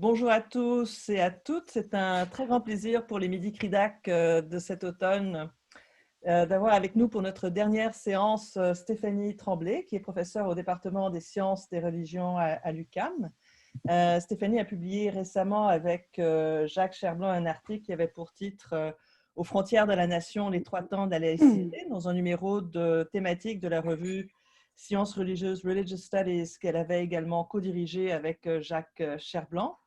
Bonjour à tous et à toutes. C'est un très grand plaisir pour les Midi Cridac de cet automne d'avoir avec nous pour notre dernière séance Stéphanie Tremblay, qui est professeure au département des sciences des religions à l'UQAM. Stéphanie a publié récemment avec Jacques Cherblanc un article qui avait pour titre Aux frontières de la nation, les 3 temps de la laïcité, dans un numéro de thématique de la revue Sciences religieuses, Religious Studies, qu'elle avait également co-dirigée avec Jacques Cherblanc.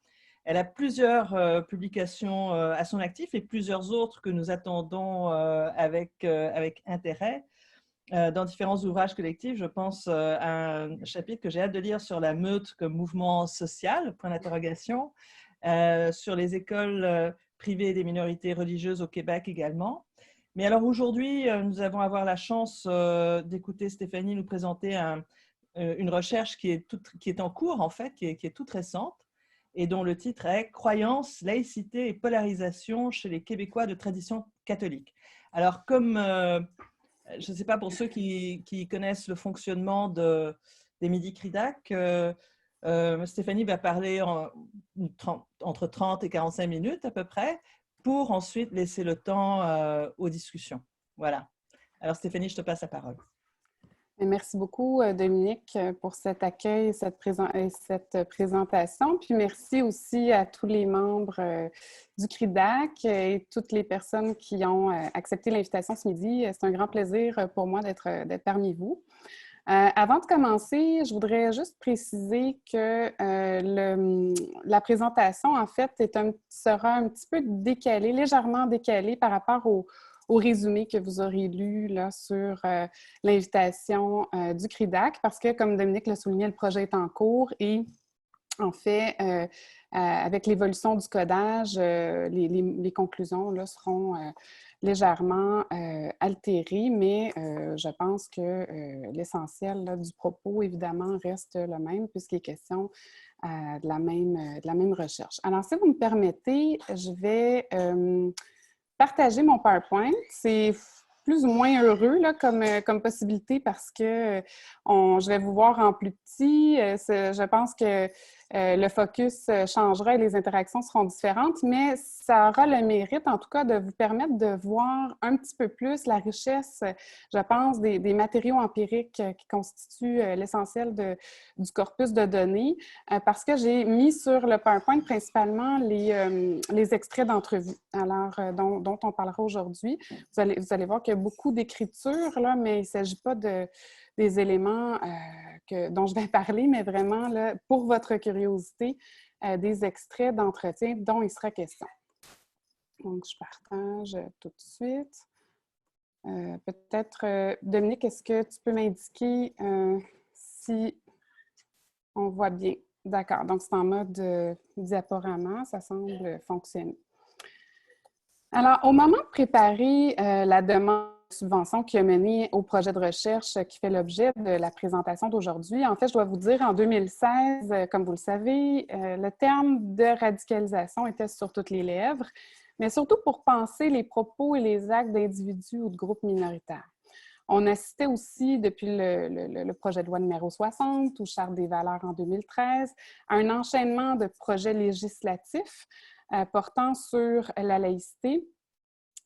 Elle a plusieurs publications à son actif et plusieurs autres que nous attendons avec intérêt dans différents ouvrages collectifs. Je pense à un chapitre que j'ai hâte de lire sur la meute comme mouvement social, point d'interrogation, sur les écoles privées des minorités religieuses au Québec également. Mais alors aujourd'hui, nous allons avoir la chance d'écouter Stéphanie nous présenter une recherche qui est en cours, en fait, qui est toute récente, et dont le titre est « Croyances, laïcité et polarisation chez les Québécois de tradition catholique ». Alors, comme, je ne sais pas pour ceux qui connaissent le fonctionnement des Midi Cridac, Stéphanie va parler entre 30 et 45 minutes à peu près, pour ensuite laisser le temps aux discussions. Voilà. Alors Stéphanie, je te passe la parole. Merci beaucoup, Dominique, pour cet accueil et cette présentation. Puis merci aussi à tous les membres du CRIDAC et toutes les personnes qui ont accepté l'invitation ce midi. C'est un grand plaisir pour moi d'être parmi vous. Avant de commencer, je voudrais juste préciser que la présentation, en fait, sera un petit peu décalée, légèrement décalée par rapport au résumé que vous aurez lu là, sur l'invitation du CRIDAC, parce que, comme Dominique l'a souligné, le projet est en cours et, en fait, avec l'évolution du codage, les conclusions là, seront légèrement altérées, mais je pense que l'essentiel du propos, évidemment, reste le même, puisqu'il est question de la même recherche. Alors, si vous me permettez, je vais partager mon PowerPoint. C'est plus ou moins heureux là, comme possibilité parce que je vais vous voir en plus petit. Je pense que le focus changera et les interactions seront différentes, mais ça aura le mérite, en tout cas, de vous permettre de voir un petit peu plus la richesse, je pense, des matériaux empiriques qui constituent l'essentiel du corpus de données, parce que j'ai mis sur le PowerPoint principalement les extraits d'entrevues, alors dont on parlera aujourd'hui. Vous allez voir qu'il y a beaucoup d'écriture, là, mais il ne s'agit pas des éléments dont je vais parler, mais vraiment, là, pour votre curiosité, des extraits d'entretien dont il sera question. Donc, je partage tout de suite. Peut-être, Dominique, est-ce que tu peux m'indiquer si on voit bien? D'accord, donc c'est en mode diaporama, ça semble fonctionner. Alors, au moment de préparer la demande de subvention qui a mené au projet de recherche qui fait l'objet de la présentation d'aujourd'hui, en fait, je dois vous dire, en 2016, comme vous le savez, le terme de radicalisation était sur toutes les lèvres, mais surtout pour penser les propos et les actes d'individus ou de groupes minoritaires. On assistait aussi, depuis le projet de loi numéro 60 ou Charte des valeurs en 2013, à un enchaînement de projets législatifs portant sur la laïcité,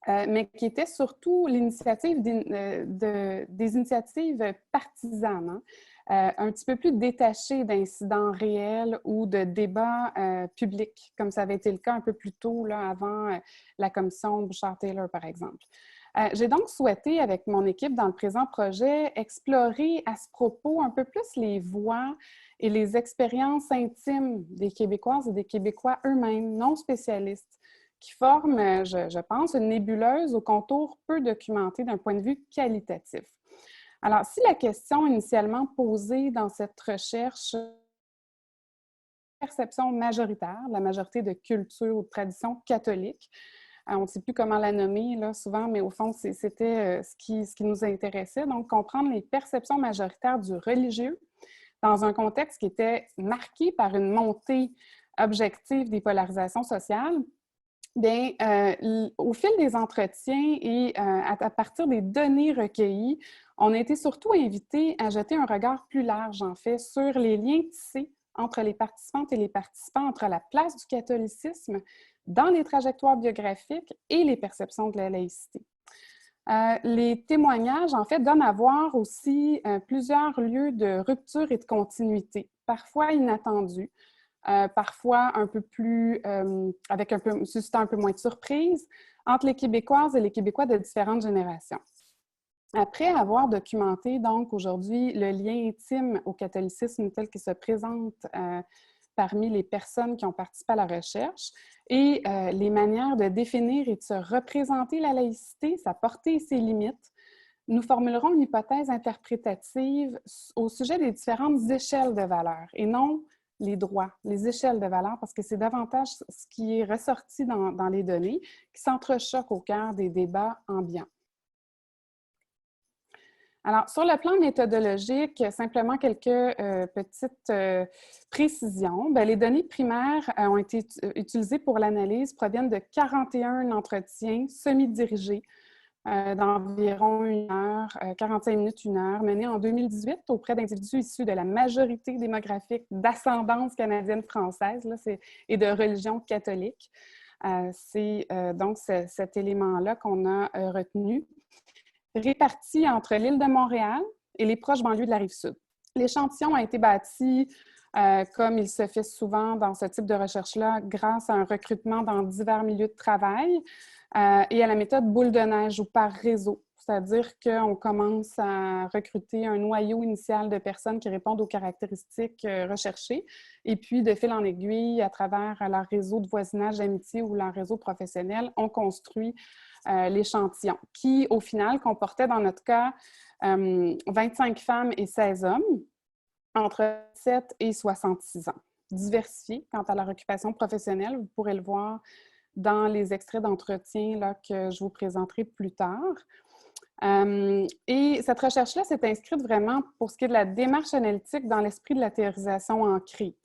mais qui était surtout l'initiative des initiatives partisanes, un petit peu plus détachées d'incidents réels ou de débats publics, comme ça avait été le cas un peu plus tôt, là, avant la commission Bouchard-Taylor, par exemple. J'ai donc souhaité, avec mon équipe dans le présent projet, explorer à ce propos un peu plus les voix et les expériences intimes des Québécoises et des Québécois eux-mêmes, non spécialistes, qui forment, je pense, une nébuleuse aux contours peu documentés d'un point de vue qualitatif. Alors, si la question initialement posée dans cette recherche perception majoritaire, la majorité de culture ou de tradition catholique, on ne sait plus comment la nommer là, souvent, mais au fond, c'était ce qui nous intéressait. Donc, comprendre les perceptions majoritaires du religieux dans un contexte qui était marqué par une montée objective des polarisations sociales. Bien, au fil des entretiens et à partir des données recueillies, on a été surtout invités à jeter un regard plus large, en fait, sur les liens tissés entre les participantes et les participants, entre la place du catholicisme dans les trajectoires biographiques et les perceptions de la laïcité. Les témoignages, en fait, donnent à voir aussi plusieurs lieux de rupture et de continuité, parfois inattendus, parfois un peu plus, suscitant un peu moins de surprise, entre les Québécoises et les Québécois de différentes générations. Après avoir documenté, donc, aujourd'hui, le lien intime au catholicisme tel qu'il se présente parmi les personnes qui ont participé à la recherche et les manières de définir et de se représenter la laïcité, sa portée et ses limites, nous formulerons une hypothèse interprétative au sujet des différentes échelles de valeurs et non les droits, les échelles de valeurs, parce que c'est davantage ce qui est ressorti dans les données qui s'entrechoquent au cœur des débats ambiants. Alors, sur le plan méthodologique, simplement quelques petites précisions. Bien, les données primaires ont été utilisées pour l'analyse proviennent de 41 entretiens semi-dirigés d'environ 1 heure, 45 minutes, 1 heure, menés en 2018 auprès d'individus issus de la majorité démographique d'ascendance canadienne-française et de religion catholique. C'est donc cet élément-là qu'on a retenu, répartis entre l'île de Montréal et les proches banlieues de la Rive-Sud. L'échantillon a été bâti, comme il se fait souvent dans ce type de recherche-là, grâce à un recrutement dans divers milieux de travail et à la méthode boule de neige ou par réseau. C'est-à-dire qu'on commence à recruter un noyau initial de personnes qui répondent aux caractéristiques recherchées et puis, de fil en aiguille, à travers leur réseau de voisinage, d'amitié ou leur réseau professionnel, on construit l'échantillon qui, au final, comportait dans notre cas 25 femmes et 16 hommes entre 7 et 66 ans. Diversifiés quant à leur occupation professionnelle, vous pourrez le voir dans les extraits d'entretien que je vous présenterai plus tard. Et cette recherche-là s'est inscrite vraiment pour ce qui est de la démarche analytique dans l'esprit de la théorisation ancrée.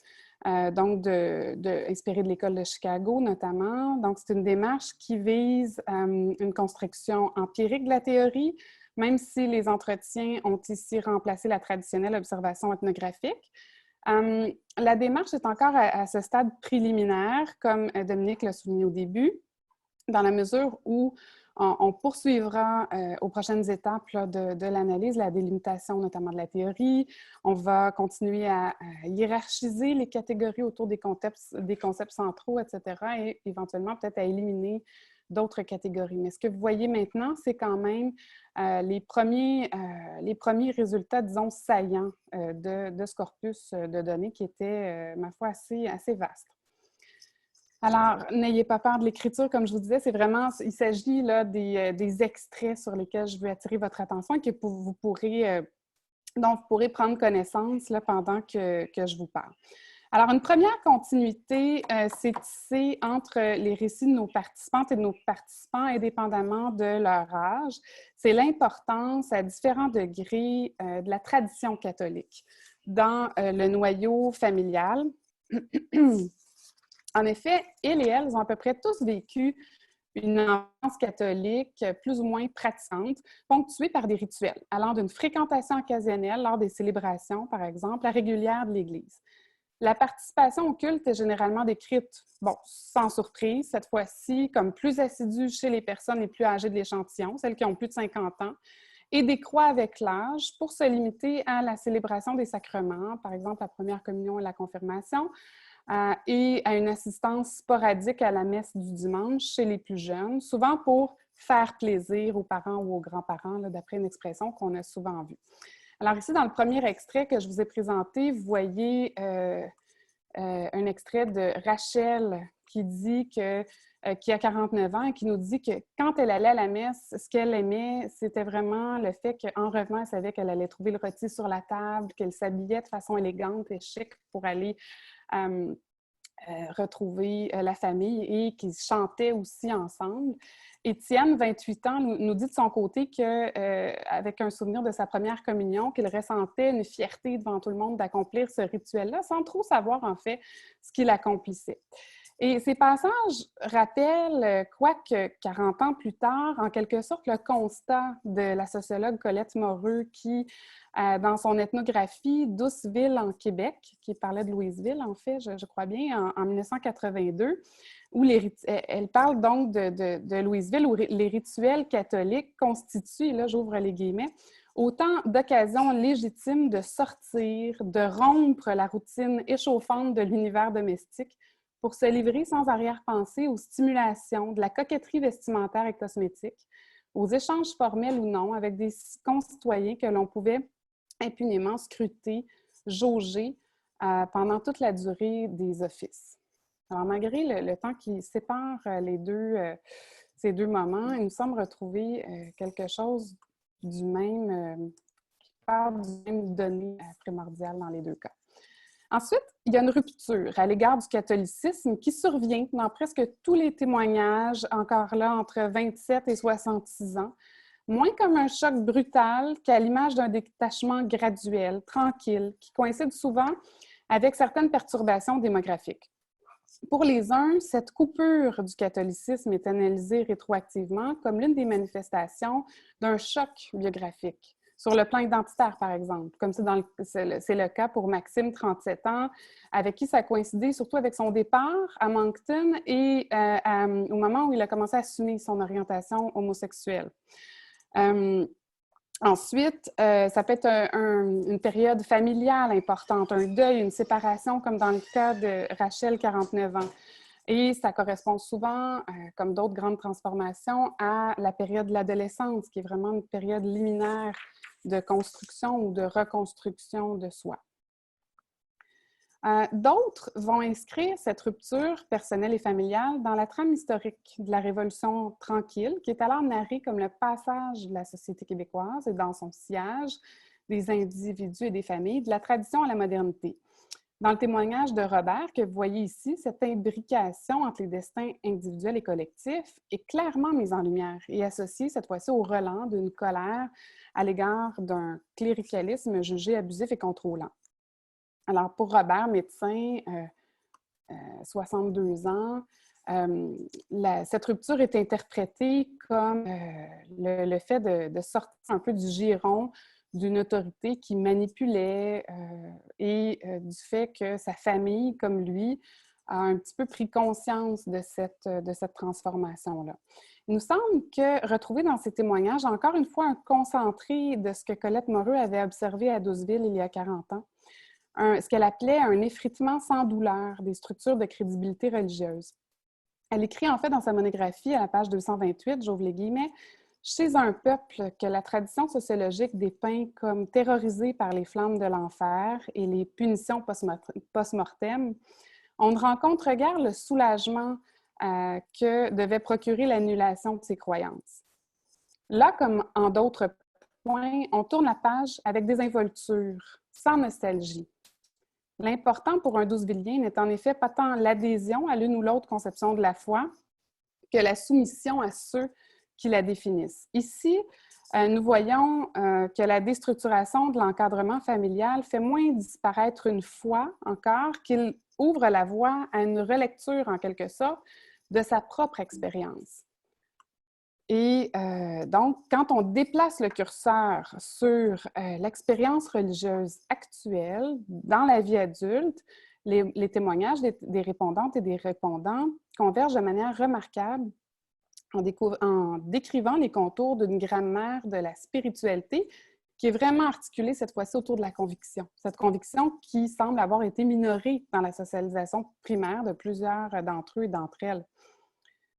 Donc, inspirée de l'École de Chicago notamment. Donc, c'est une démarche qui vise une construction empirique de la théorie, même si les entretiens ont ici remplacé la traditionnelle observation ethnographique. La démarche est encore à ce stade préliminaire, comme Dominique l'a souligné au début, dans la mesure où on poursuivra aux prochaines étapes de l'analyse, la délimitation notamment de la théorie. On va continuer à hiérarchiser les catégories autour des concepts centraux, etc. et éventuellement peut-être à éliminer d'autres catégories. Mais ce que vous voyez maintenant, c'est quand même les premiers résultats, disons, saillants de ce corpus de données qui était, ma foi, assez vaste. Alors, n'ayez pas peur de l'écriture, comme je vous disais, c'est vraiment, il s'agit là des extraits sur lesquels je veux attirer votre attention et que dont vous pourrez prendre connaissance là, pendant que je vous parle. Alors, une première continuité s'est tissée entre les récits de nos participantes et de nos participants, indépendamment de leur âge. C'est l'importance à différents degrés de la tradition catholique dans le noyau familial. En effet, ils et elles ont à peu près tous vécu une enfance catholique plus ou moins pratiquante, ponctuée par des rituels, allant d'une fréquentation occasionnelle lors des célébrations, par exemple, à régulière de l'Église. La participation au culte est généralement décrite, sans surprise, cette fois-ci, comme plus assidue chez les personnes les plus âgées de l'échantillon, celles qui ont plus de 50 ans, et décroît avec l'âge pour se limiter à la célébration des sacrements, par exemple la première communion et la confirmation, et à une assistance sporadique à la messe du dimanche chez les plus jeunes, souvent pour faire plaisir aux parents ou aux grands-parents, d'après une expression qu'on a souvent vue. Alors ici, dans le premier extrait que je vous ai présenté, vous voyez un extrait de Rachel qui dit qui a 49 ans et qui nous dit que quand elle allait à la messe, ce qu'elle aimait, c'était vraiment le fait qu'en revenant, elle savait qu'elle allait trouver le rôti sur la table, qu'elle s'habillait de façon élégante et chic pour aller retrouver la famille et qu'ils chantaient aussi ensemble. Étienne, 28 ans, nous dit de son côté qu'avec un souvenir de sa première communion, qu'il ressentait une fierté devant tout le monde d'accomplir ce rituel-là, sans trop savoir en fait ce qu'il accomplissait. Et ces passages rappellent, quoique 40 ans plus tard, en quelque sorte, le constat de la sociologue Colette Moreux qui, dans son ethnographie Douceville en Québec, qui parlait de Louisville, en fait, je crois bien, en 1982, où elle parle donc de Louisville, où les rituels catholiques constituent, et là j'ouvre les guillemets, autant d'occasions légitimes de sortir, de rompre la routine échauffante de l'univers domestique pour se livrer sans arrière-pensée aux stimulations de la coquetterie vestimentaire et cosmétique, aux échanges formels ou non avec des concitoyens que l'on pouvait impunément scruter, jauger pendant toute la durée des offices. Alors, malgré le temps qui sépare ces deux moments, il nous semble retrouver quelque chose du même, qui part du même donné primordial dans les deux cas. Ensuite, il y a une rupture à l'égard du catholicisme qui survient dans presque tous les témoignages, encore là, entre 27 et 66 ans, moins comme un choc brutal qu'à l'image d'un détachement graduel, tranquille, qui coïncide souvent avec certaines perturbations démographiques. Pour les uns, cette coupure du catholicisme est analysée rétroactivement comme l'une des manifestations d'un choc biographique, sur le plan identitaire, par exemple, comme c'est le cas pour Maxime, 37 ans, avec qui ça a coïncidé surtout avec son départ à Moncton et au moment où il a commencé à assumer son orientation homosexuelle. Ensuite, ça peut être une période familiale importante, un deuil, une séparation, comme dans le cas de Rachel, 49 ans. Et ça correspond souvent, comme d'autres grandes transformations, à la période de l'adolescence, qui est vraiment une période liminaire de construction ou de reconstruction de soi. D'autres vont inscrire cette rupture personnelle et familiale dans la trame historique de la Révolution tranquille, qui est alors narrée comme le passage de la société québécoise et dans son sillage des individus et des familles, de la tradition à la modernité. Dans le témoignage de Robert, que vous voyez ici, cette imbrication entre les destins individuels et collectifs est clairement mise en lumière et associée cette fois-ci au relent d'une colère à l'égard d'un cléricalisme jugé abusif et contrôlant. Alors, pour Robert, médecin, 62 ans, cette rupture est interprétée comme le fait de sortir un peu du giron d'une autorité qui manipulait et du fait que sa famille, comme lui, a un petit peu pris conscience de cette transformation-là. Il nous semble que retrouver dans ces témoignages, encore une fois, un concentré de ce que Colette Moreux avait observé à Douceville il y a 40 ans, ce qu'elle appelait un effritement sans douleur des structures de crédibilité religieuse. Elle écrit en fait dans sa monographie à la page 228, j'ouvre les guillemets, « Chez un peuple que la tradition sociologique dépeint comme terrorisé par les flammes de l'enfer et les punitions post-mortem, on ne rencontre guère le soulagement que devait procurer l'annulation de ses croyances. Là, comme en d'autres points, on tourne la page avec désinvolture, sans nostalgie. L'important pour un Douzevillien n'est en effet pas tant l'adhésion à l'une ou l'autre conception de la foi que la soumission à ceux qui la définissent. Ici, nous voyons que la déstructuration de l'encadrement familial fait moins disparaître une foi encore qu'il ouvre la voie à une relecture, en quelque sorte, de sa propre expérience. Et donc, quand on déplace le curseur sur l'expérience religieuse actuelle dans la vie adulte, les témoignages des répondantes et des répondants convergent de manière remarquable en décrivant les contours d'une grammaire de la spiritualité qui est vraiment articulée cette fois-ci autour de la conviction. Cette conviction qui semble avoir été minorée dans la socialisation primaire de plusieurs d'entre eux et d'entre elles.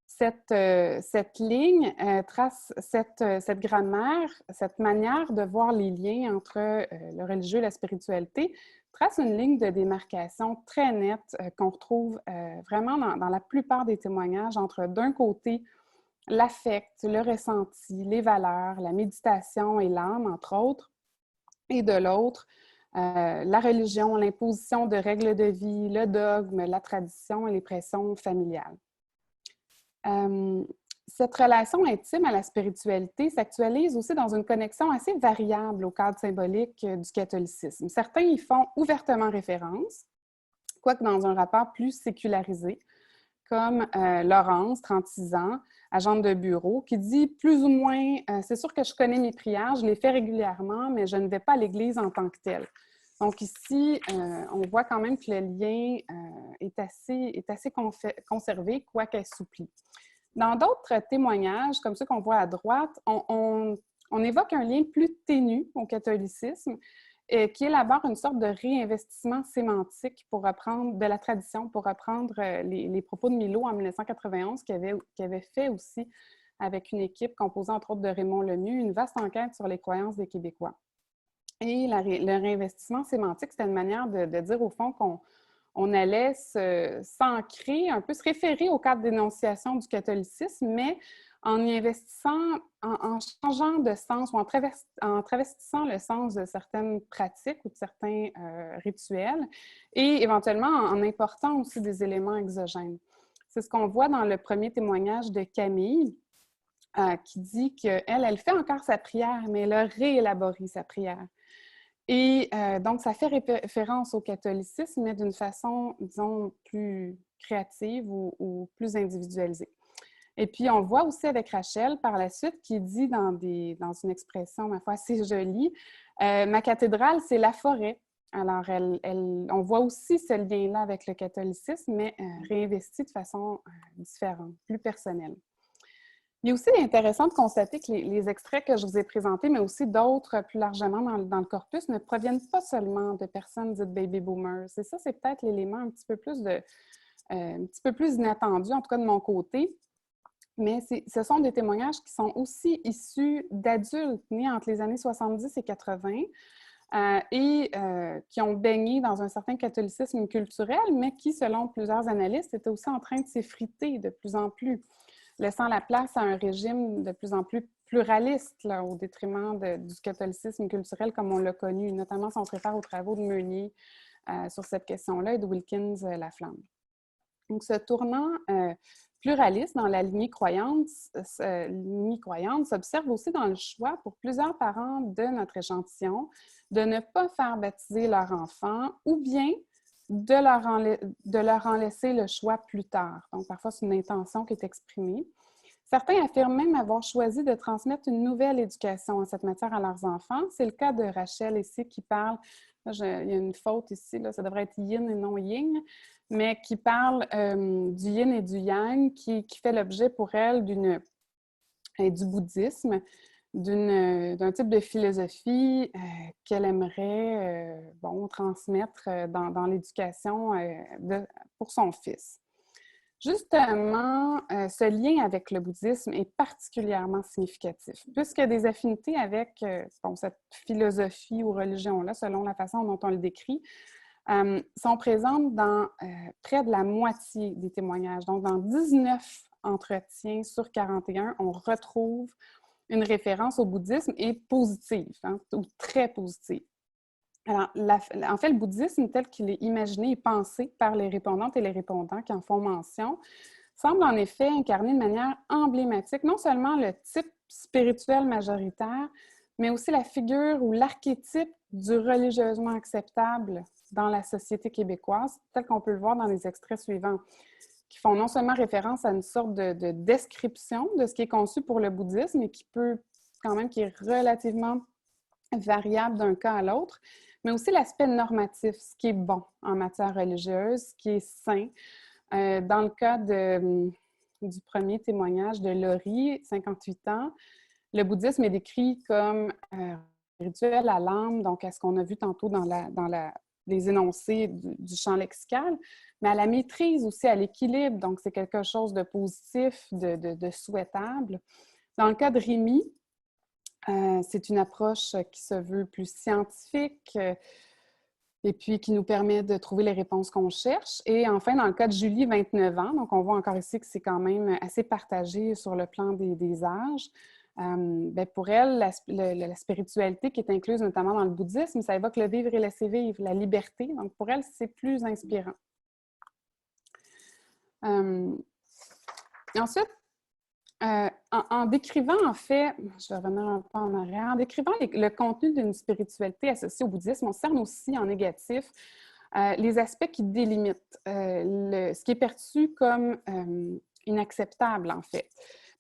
Cette ligne trace cette grammaire, cette manière de voir les liens entre le religieux et la spiritualité, trace une ligne de démarcation très nette qu'on retrouve vraiment dans la plupart des témoignages entre, d'un côté, l'affect, le ressenti, les valeurs, la méditation et l'âme, entre autres, et de l'autre, la religion, l'imposition de règles de vie, le dogme, la tradition et les pressions familiales. Cette relation intime à la spiritualité s'actualise aussi dans une connexion assez variable au cadre symbolique du catholicisme. Certains y font ouvertement référence, quoique dans un rapport plus sécularisé, comme Laurence, 36 ans, agente de bureau, qui dit plus ou moins c'est sûr que je connais mes prières, je les fais régulièrement, mais je ne vais pas à l'église en tant que telle. Donc ici, on voit quand même que le lien est assez conservé, quoique assoupli. Dans d'autres témoignages, comme ceux qu'on voit à droite, on évoque un lien plus ténu au catholicisme qui élabore une sorte de réinvestissement sémantique pour reprendre de la tradition, pour reprendre les propos de Milo en 1991, qui avait fait aussi avec une équipe composée entre autres de Raymond Lemieux, une vaste enquête sur les croyances des Québécois. Et le réinvestissement sémantique, c'était une manière de dire au fond qu'on allait s'ancrer, un peu se référer au cadre d'énonciation du catholicisme, mais en y investissant, en changeant de sens ou en travestissant le sens de certaines pratiques ou de certains rituels et éventuellement en important aussi des éléments exogènes. C'est ce qu'on voit dans le premier témoignage de Camille, qui dit qu'elle fait encore sa prière, mais elle a réélaboré sa prière. Et donc, ça fait référence au catholicisme, mais d'une façon, disons, plus créative ou plus individualisée. Et puis, on voit aussi avec Rachel, par la suite, qui dit dans une expression, ma foi, assez jolie, « Ma cathédrale, c'est la forêt ». Alors, on voit aussi ce lien-là avec le catholicisme, mais réinvesti de façon différente, plus personnelle. Il est aussi intéressant de constater que les extraits que je vous ai présentés, mais aussi d'autres plus largement dans le corpus, ne proviennent pas seulement de personnes dites baby boomers. Et ça, c'est peut-être l'élément un petit peu plus inattendu, en tout cas de mon côté. Mais ce sont des témoignages qui sont aussi issus d'adultes nés entre les années 70 et 80 qui ont baigné dans un certain catholicisme culturel, mais qui, selon plusieurs analystes, étaient aussi en train de s'effriter de plus en plus, laissant la place à un régime de plus en plus pluraliste, là, au détriment du catholicisme culturel comme on l'a connu, notamment si on se réfère aux travaux de Meunier sur cette question-là et de Wilkins-Laflamme. Donc, ce tournant pluraliste dans la lignée croyante s'observe aussi dans le choix pour plusieurs parents de notre échantillon de ne pas faire baptiser leur enfant ou bien de leur en laisser le choix plus tard. Donc, parfois, c'est une intention qui est exprimée. Certains affirment même avoir choisi de transmettre une nouvelle éducation en cette matière à leurs enfants. C'est le cas de Rachel ici qui parle, il y a une faute ici, là, ça devrait être yin et non yin, mais qui parle du yin et du yang, qui fait l'objet pour elle du bouddhisme, d'un type de philosophie qu'elle aimerait transmettre dans l'éducation pour son fils. Justement, ce lien avec le bouddhisme est particulièrement significatif, puisque des affinités avec cette philosophie ou religion-là, selon la façon dont on le décrit, sont présentes dans près de la moitié des témoignages. Donc, dans 19 entretiens sur 41, on retrouve une référence au bouddhisme et positive, ou très positive. Alors, en fait, le bouddhisme tel qu'il est imaginé et pensé par les répondantes et les répondants qui en font mention, semble en effet incarner de manière emblématique non seulement le type spirituel majoritaire, mais aussi la figure ou l'archétype du religieusement acceptable dans la société québécoise, tel qu'on peut le voir dans les extraits suivants, qui font non seulement référence à une sorte de description de ce qui est conçu pour le bouddhisme et qui est relativement variable d'un cas à l'autre, mais aussi l'aspect normatif, ce qui est bon en matière religieuse, ce qui est sain. Dans le cas du premier témoignage de Laurie, 58 ans, le bouddhisme est décrit comme rituel à l'âme, donc à ce qu'on a vu tantôt dans les énoncés du champ lexical, mais à la maîtrise aussi, à l'équilibre, donc c'est quelque chose de positif, de souhaitable. Dans le cas de Rémi, c'est une approche qui se veut plus scientifique et puis qui nous permet de trouver les réponses qu'on cherche. Et enfin, dans le cas de Julie, 29 ans, donc on voit encore ici que c'est quand même assez partagé sur le plan des âges. Pour elle, la spiritualité qui est incluse notamment dans le bouddhisme, ça évoque le vivre et laisser vivre, la liberté. Donc pour elle, c'est plus inspirant. Ensuite, en décrivant, en fait, je vais revenir un peu en arrière, en décrivant le contenu d'une spiritualité associée au bouddhisme, on cerne aussi en négatif les aspects qui délimitent, ce qui est perçu comme inacceptable, en fait.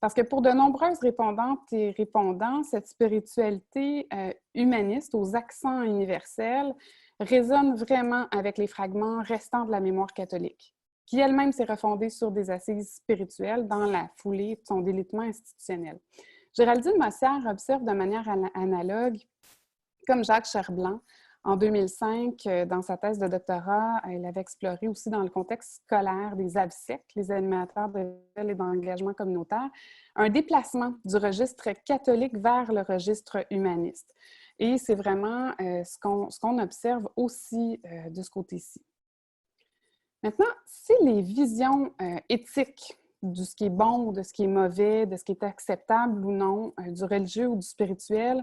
Parce que pour de nombreuses répondantes et répondants, cette spiritualité humaniste aux accents universels résonne vraiment avec les fragments restants de la mémoire catholique, qui elle-même s'est refondée sur des assises spirituelles dans la foulée de son délitement institutionnel. Géraldine Mossière observe de manière analogue, comme Jacques Cherblanc, en 2005, dans sa thèse de doctorat, elle avait exploré aussi dans le contexte scolaire des AVSEC, les animateurs de et d'engagement communautaire, un déplacement du registre catholique vers le registre humaniste. Et c'est vraiment ce qu'on observe aussi de ce côté-ci. Maintenant, si les visions éthiques de ce qui est bon ou de ce qui est mauvais, de ce qui est acceptable ou non, du religieux ou du spirituel,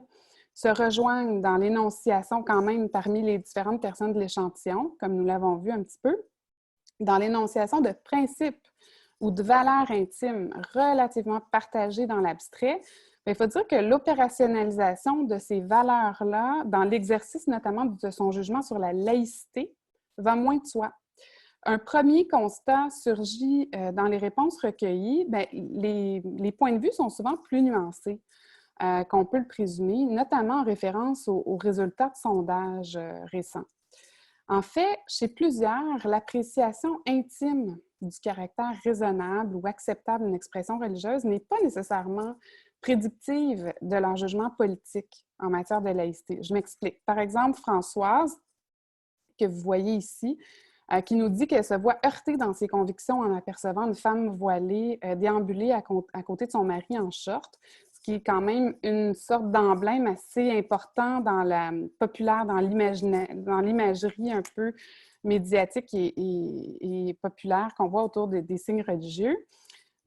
se rejoignent dans l'énonciation quand même parmi les différentes personnes de l'échantillon, comme nous l'avons vu un petit peu, dans l'énonciation de principes ou de valeurs intimes relativement partagées dans l'abstrait, il faut dire que l'opérationnalisation de ces valeurs-là, dans l'exercice notamment de son jugement sur la laïcité, va moins de soi. Un premier constat surgit dans les réponses recueillies. Bien, les points de vue sont souvent plus nuancés qu'on peut le présumer, notamment en référence aux résultats de sondages récents. En fait, chez plusieurs, l'appréciation intime du caractère raisonnable ou acceptable d'une expression religieuse n'est pas nécessairement prédictive de leur jugement politique en matière de laïcité. Je m'explique. Par exemple, Françoise, que vous voyez ici, qui nous dit qu'elle se voit heurtée dans ses convictions en apercevant une femme voilée déambuler à côté de son mari en short, ce qui est quand même une sorte d'emblème assez important dans la populaire, dans l'imagerie un peu médiatique et populaire qu'on voit autour des signes religieux.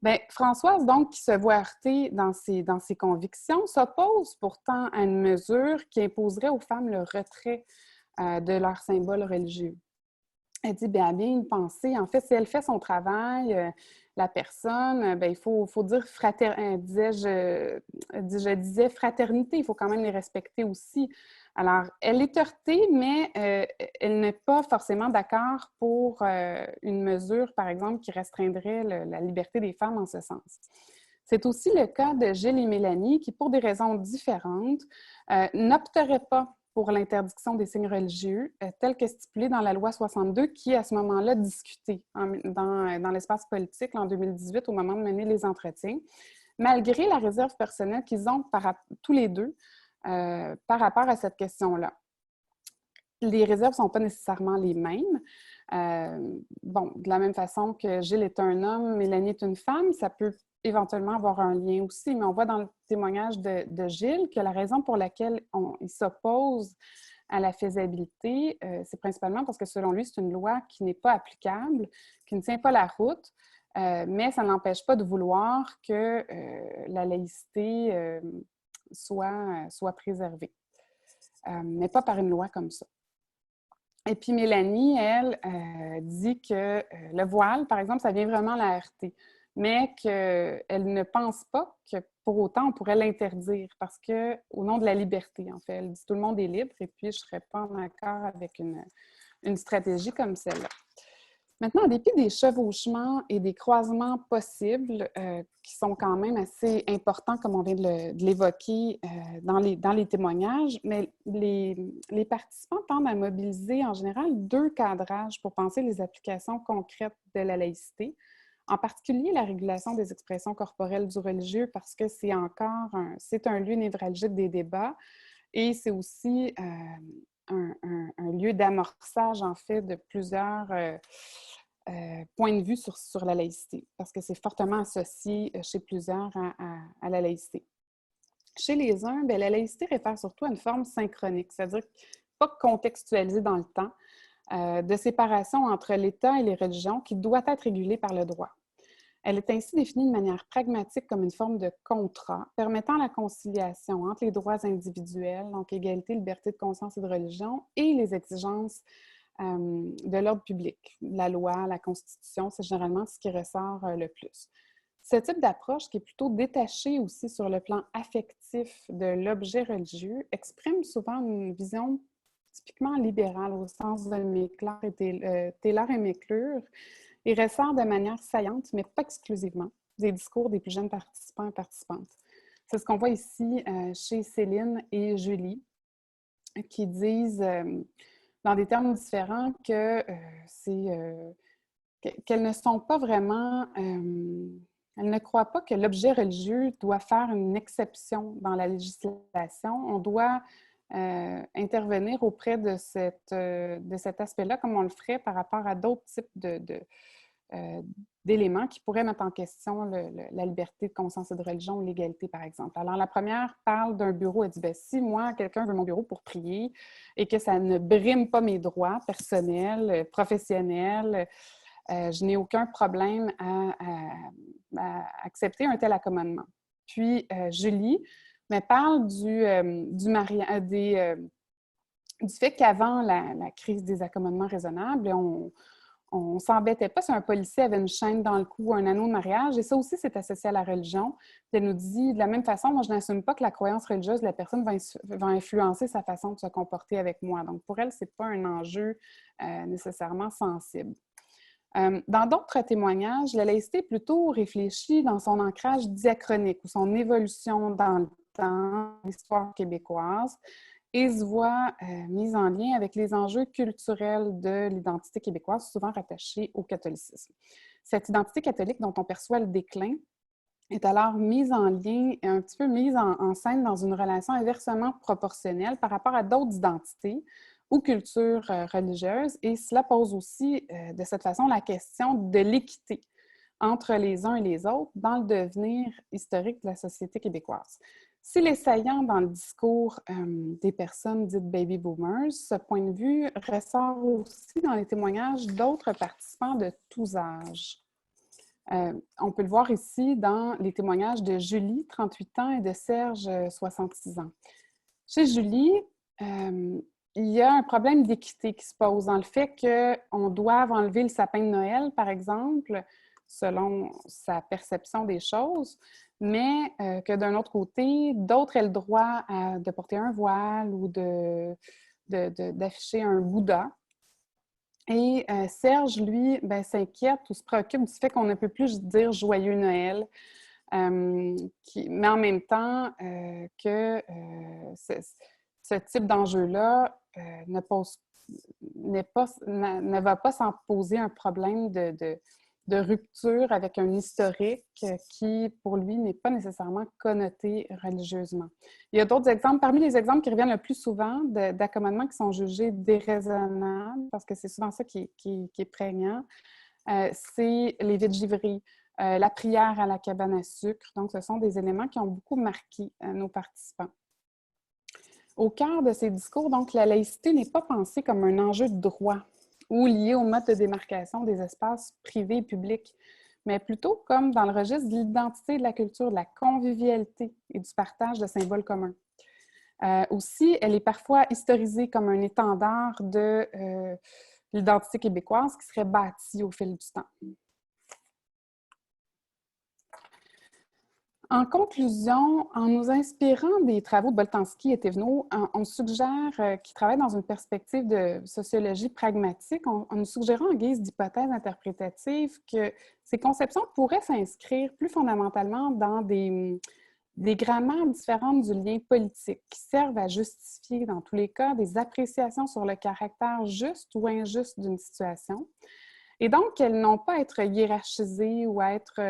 Bien, Françoise, donc, qui se voit heurtée dans ses convictions, s'oppose pourtant à une mesure qui imposerait aux femmes le retrait de leurs symboles religieux. Elle dit, bien, bien une pensée. En fait, si elle fait son travail, la personne, bien, il faut dire je disais fraternité, il faut quand même les respecter aussi. Alors, elle est heurtée, mais elle n'est pas forcément d'accord pour une mesure, par exemple, qui restreindrait la liberté des femmes en ce sens. C'est aussi le cas de Gilles et Mélanie qui, pour des raisons différentes, n'opteraient pas pour l'interdiction des signes religieux, tel que stipulé dans la loi 62, qui, à ce moment-là, discutait dans l'espace politique en 2018, au moment de mener les entretiens, malgré la réserve personnelle qu'ils ont tous les deux par rapport à cette question-là. Les réserves ne sont pas nécessairement les mêmes. Bon, de la même façon que Gilles est un homme, Mélanie est une femme, ça peut éventuellement avoir un lien aussi, mais on voit dans le témoignage de Gilles que la raison pour laquelle il s'oppose à la faisabilité, c'est principalement parce que selon lui, c'est une loi qui n'est pas applicable, qui ne tient pas la route, mais ça n'empêche pas de vouloir que la laïcité soit préservée, mais pas par une loi comme ça. Et puis Mélanie, elle, dit que le voile, par exemple, ça vient vraiment la heurter, mais qu'elle ne pense pas que pour autant on pourrait l'interdire parce qu'au nom de la liberté, en fait, elle dit tout le monde est libre et puis je ne serais pas en accord avec une stratégie comme celle-là. Maintenant, en dépit des chevauchements et des croisements possibles, qui sont quand même assez importants, comme on vient de l'évoquer dans les témoignages, mais les participants tendent à mobiliser en général deux cadrages pour penser les applications concrètes de la laïcité, en particulier la régulation des expressions corporelles du religieux, parce que c'est un lieu névralgique des débats et c'est aussi un lieu d'amorçage, en fait, de plusieurs points de vue sur la laïcité, parce que c'est fortement associé chez plusieurs à la laïcité. Chez les uns, bien, la laïcité réfère surtout à une forme synchronique, c'est-à-dire pas contextualisée dans le temps, de séparation entre l'État et les religions qui doit être régulée par le droit. Elle est ainsi définie de manière pragmatique comme une forme de contrat permettant la conciliation entre les droits individuels, donc égalité, liberté de conscience et de religion, et les exigences de l'ordre public. La loi, la Constitution, c'est généralement ce qui ressort le plus. Ce type d'approche, qui est plutôt détaché aussi sur le plan affectif de l'objet religieux, exprime souvent une vision typiquement libérale au sens de Taylor et McClure, et ressort de manière saillante, mais pas exclusivement, des discours des plus jeunes participants et participantes. C'est ce qu'on voit ici chez Céline et Julie, qui disent, dans des termes différents, qu'elles ne sont pas vraiment... elles ne croient pas que l'objet religieux doit faire une exception dans la législation. On doit intervenir auprès de cet aspect-là, comme on le ferait par rapport à d'autres types d'éléments qui pourraient mettre en question la liberté de conscience et de religion ou l'égalité, par exemple. Alors, la première parle d'un bureau. Elle dit, bien, si moi, quelqu'un veut mon bureau pour prier et que ça ne brime pas mes droits personnels, professionnels, je n'ai aucun problème à accepter un tel accommodement. Puis, Julie me parle du fait qu'avant la crise des accommodements raisonnables, on ne s'embêtait pas si un policier avait une chaîne dans le cou ou un anneau de mariage. Et ça aussi, c'est associé à la religion. Puis elle nous dit, de la même façon, moi, je n'assume pas que la croyance religieuse de la personne va influencer sa façon de se comporter avec moi. Donc, pour elle, ce n'est pas un enjeu nécessairement sensible. Dans d'autres témoignages, la laïcité est plutôt réfléchie dans son ancrage diachronique ou son évolution dans le temps, l'histoire québécoise, et se voit mise en lien avec les enjeux culturels de l'identité québécoise, souvent rattachée au catholicisme. Cette identité catholique dont on perçoit le déclin est alors mise en lien, un petit peu mise en scène dans une relation inversement proportionnelle par rapport à d'autres identités ou cultures religieuses, et cela pose aussi de cette façon la question de l'équité entre les uns et les autres dans le devenir historique de la société québécoise. S'il est saillant dans le discours des personnes dites baby boomers, ce point de vue ressort aussi dans les témoignages d'autres participants de tous âges. On peut le voir ici dans les témoignages de Julie, 38 ans, et de Serge, 66 ans. Chez Julie, il y a un problème d'équité qui se pose dans le fait qu'on doive enlever le sapin de Noël, par exemple, selon sa perception des choses, mais que d'un autre côté, d'autres aient le droit de porter un voile ou d'afficher un Bouddha. Et Serge, lui, s'inquiète ou se préoccupe du fait qu'on ne peut plus dire « Joyeux Noël », mais en même temps que ce type d'enjeu-là ne va pas s'en poser un problème de rupture avec un historique qui, pour lui, n'est pas nécessairement connoté religieusement. Il y a d'autres exemples. Parmi les exemples qui reviennent le plus souvent d'accommodements qui sont jugés déraisonnables, parce que c'est souvent ça qui est prégnant, c'est les vite-givries, la prière à la cabane à sucre. Donc, ce sont des éléments qui ont beaucoup marqué nos participants. Au cœur de ces discours, donc, la laïcité n'est pas pensée comme un enjeu de droit ou lié au mode de démarcation des espaces privés et publics, mais plutôt comme dans le registre de l'identité, de la culture, de la convivialité et du partage de symboles communs. Aussi, elle est parfois historisée comme un étendard de l'identité québécoise qui serait bâtie au fil du temps. En conclusion, en nous inspirant des travaux de Boltanski et Thévenot, on suggère qu'ils travaillent dans une perspective de sociologie pragmatique, en nous suggérant en guise d'hypothèse interprétative que ces conceptions pourraient s'inscrire plus fondamentalement dans des grammaires différentes du lien politique qui servent à justifier, dans tous les cas, des appréciations sur le caractère juste ou injuste d'une situation. Et donc, elles n'ont pas à être hiérarchisées ou à être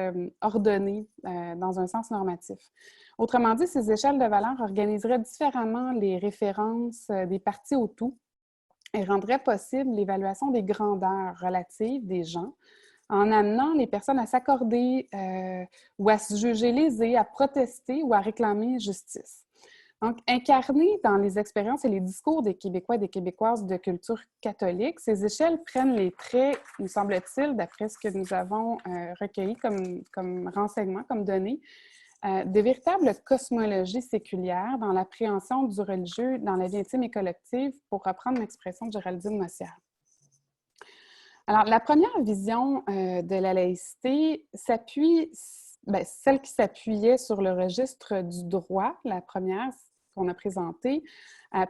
ordonnées dans un sens normatif. Autrement dit, ces échelles de valeur organiseraient différemment les références des parties au tout et rendraient possible l'évaluation des grandeurs relatives des gens en amenant les personnes à s'accorder ou à se juger lésées, à protester ou à réclamer justice. Donc, incarnées dans les expériences et les discours des Québécois et des Québécoises de culture catholique, ces échelles prennent les traits, nous semble-t-il, d'après ce que nous avons recueilli comme renseignements, comme données, de véritables cosmologies séculières dans l'appréhension du religieux dans la vie intime et collective, pour reprendre l'expression de Géraldine Mossière. Alors, la première vision de la laïcité s'appuie, celle qui s'appuyait sur le registre du droit, la première, qu'on a présenté,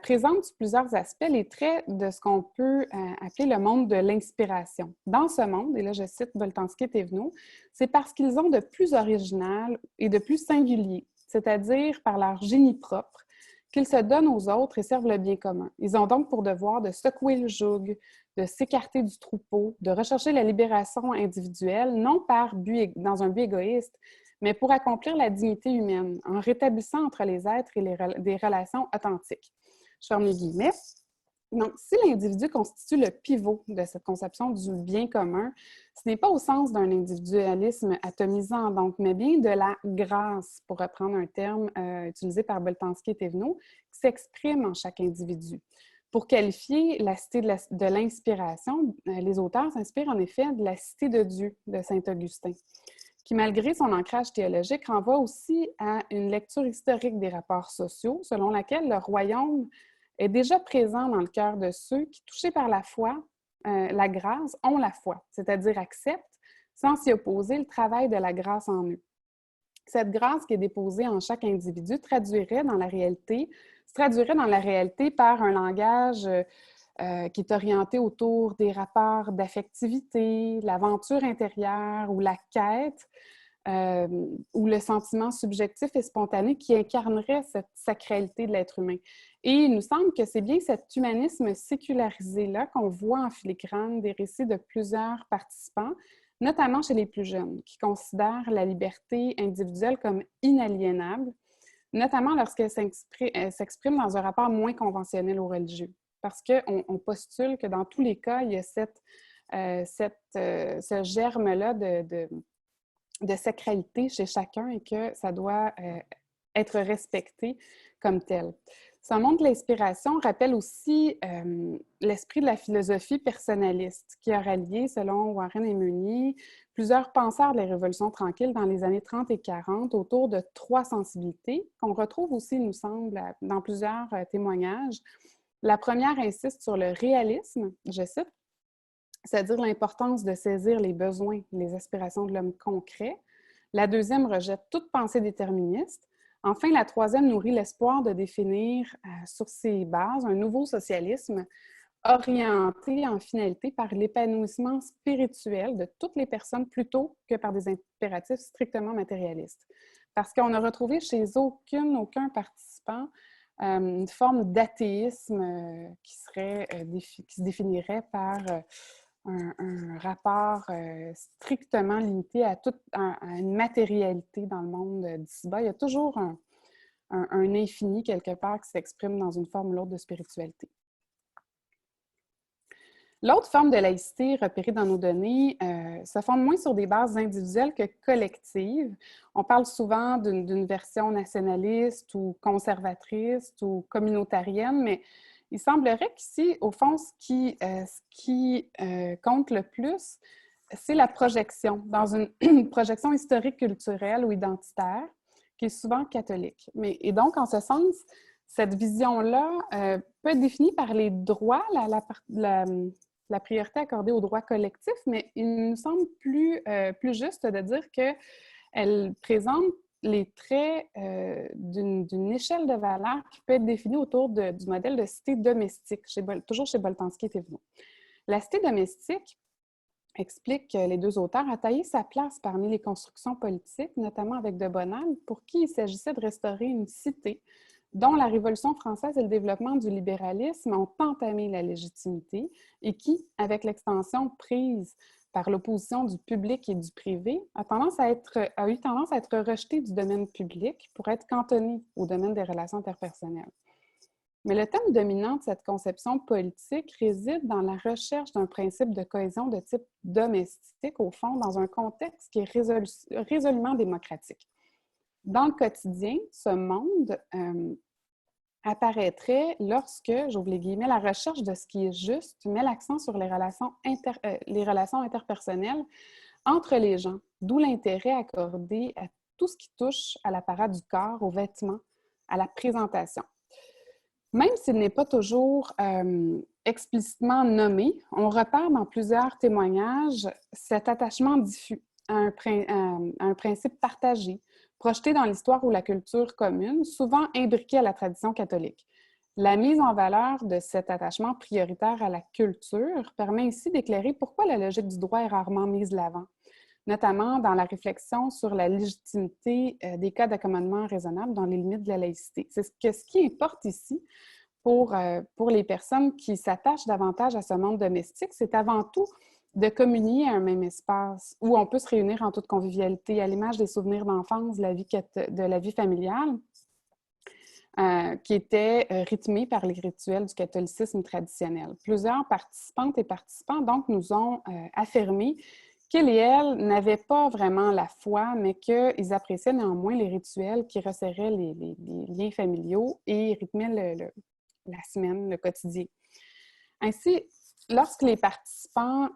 présente sous plusieurs aspects les traits de ce qu'on peut appeler le monde de l'inspiration. Dans ce monde, et là je cite Boltanski et Thévenot, c'est parce qu'ils ont de plus original et de plus singulier, c'est-à-dire par leur génie propre, qu'ils se donnent aux autres et servent le bien commun. Ils ont donc pour devoir de secouer le joug, de s'écarter du troupeau, de rechercher la libération individuelle, non dans un but égoïste, mais pour accomplir la dignité humaine, en rétablissant entre les êtres des relations authentiques. Je ferme les guillemets. Donc, si l'individu constitue le pivot de cette conception du bien commun, ce n'est pas au sens d'un individualisme atomisant, donc, mais bien de la grâce, pour reprendre un terme utilisé par Boltanski et Thévenot, qui s'exprime en chaque individu. Pour qualifier la cité de l'inspiration, les auteurs s'inspirent en effet de la cité de Dieu de Saint-Augustin, qui, malgré son ancrage théologique, renvoie aussi à une lecture historique des rapports sociaux, selon laquelle le royaume est déjà présent dans le cœur de ceux qui, touchés par la foi, la grâce, ont la foi, c'est-à-dire acceptent, sans s'y opposer, le travail de la grâce en eux. Cette grâce qui est déposée en chaque individu se traduirait dans la réalité par un langage qui est orienté autour des rapports d'affectivité, l'aventure intérieure ou la quête, ou le sentiment subjectif et spontané qui incarnerait cette sacralité de l'être humain. Et il nous semble que c'est bien cet humanisme sécularisé-là qu'on voit en filigrane des récits de plusieurs participants, notamment chez les plus jeunes, qui considèrent la liberté individuelle comme inaliénable, notamment lorsqu'elle s'exprime dans un rapport moins conventionnel au religieux. Parce qu'on postule que dans tous les cas, il y a ce germe-là de sacralité chez chacun et que ça doit être respecté comme tel. Ce monde de l'inspiration rappelle aussi l'esprit de la philosophie personnaliste qui a rallié, selon Warren et Meunier, plusieurs penseurs de la Révolution tranquille dans les années 30 et 40 autour de 3 sensibilités qu'on retrouve aussi, il nous semble, dans plusieurs témoignages. La première insiste sur le réalisme, je cite, c'est-à-dire l'importance de saisir les besoins, les aspirations de l'homme concret. La deuxième rejette toute pensée déterministe. Enfin, la troisième nourrit l'espoir de définir sur ses bases un nouveau socialisme orienté en finalité par l'épanouissement spirituel de toutes les personnes plutôt que par des impératifs strictement matérialistes. Parce qu'on a retrouvé chez aucun participant une forme d'athéisme qui se définirait par un rapport strictement limité à une matérialité dans le monde d'ici-bas. Il y a toujours un infini quelque part qui s'exprime dans une forme ou l'autre de spiritualité. L'autre forme de laïcité repérée dans nos données se fonde moins sur des bases individuelles que collectives. On parle souvent d'une version nationaliste ou conservatrice ou communautarienne, mais il semblerait qu'ici, au fond, ce qui compte le plus, c'est la projection, dans une projection historique, culturelle ou identitaire, qui est souvent catholique. Et donc, en ce sens, cette vision-là peut être définie par les droits, la priorité accordée aux droits collectifs, mais il nous semble plus juste de dire qu'elle présente les traits d'une échelle de valeur qui peut être définie autour du modèle de cité domestique, toujours chez Boltanski et Thévenot. La cité domestique, explique les deux auteurs, a taillé sa place parmi les constructions politiques, notamment avec de Bonald, pour qui il s'agissait de restaurer une cité dont la Révolution française et le développement du libéralisme ont entamé la légitimité et qui, avec l'extension prise par l'opposition du public et du privé, a eu tendance à être rejetée du domaine public pour être cantonnée au domaine des relations interpersonnelles. Mais le thème dominant de cette conception politique réside dans la recherche d'un principe de cohésion de type domestique, au fond, dans un contexte qui est résolument démocratique. Dans le quotidien, ce monde apparaîtrait lorsque, j'ouvre les guillemets, la recherche de ce qui est juste met l'accent sur les relations interpersonnelles entre les gens, d'où l'intérêt accordé à tout ce qui touche à l'apparat du corps, aux vêtements, à la présentation. Même s'il n'est pas toujours explicitement nommé, on repère dans plusieurs témoignages cet attachement diffus à un principe partagé, projetée dans l'histoire ou la culture commune, souvent imbriquée à la tradition catholique. La mise en valeur de cet attachement prioritaire à la culture permet ici d'éclairer pourquoi la logique du droit est rarement mise de l'avant, notamment dans la réflexion sur la légitimité des cas d'accommodement raisonnable dans les limites de la laïcité. C'est ce qui importe ici pour les personnes qui s'attachent davantage à ce monde domestique, c'est avant tout de communier à un même espace où on peut se réunir en toute convivialité, à l'image des souvenirs d'enfance, de la vie familiale, qui était rythmée par les rituels du catholicisme traditionnel. Plusieurs participantes et participants, donc, nous ont affirmé qu'ils et elles n'avaient pas vraiment la foi, mais qu'ils appréciaient néanmoins les rituels qui resserraient les liens familiaux et rythmaient la semaine, le quotidien. Ainsi, lorsque les participants,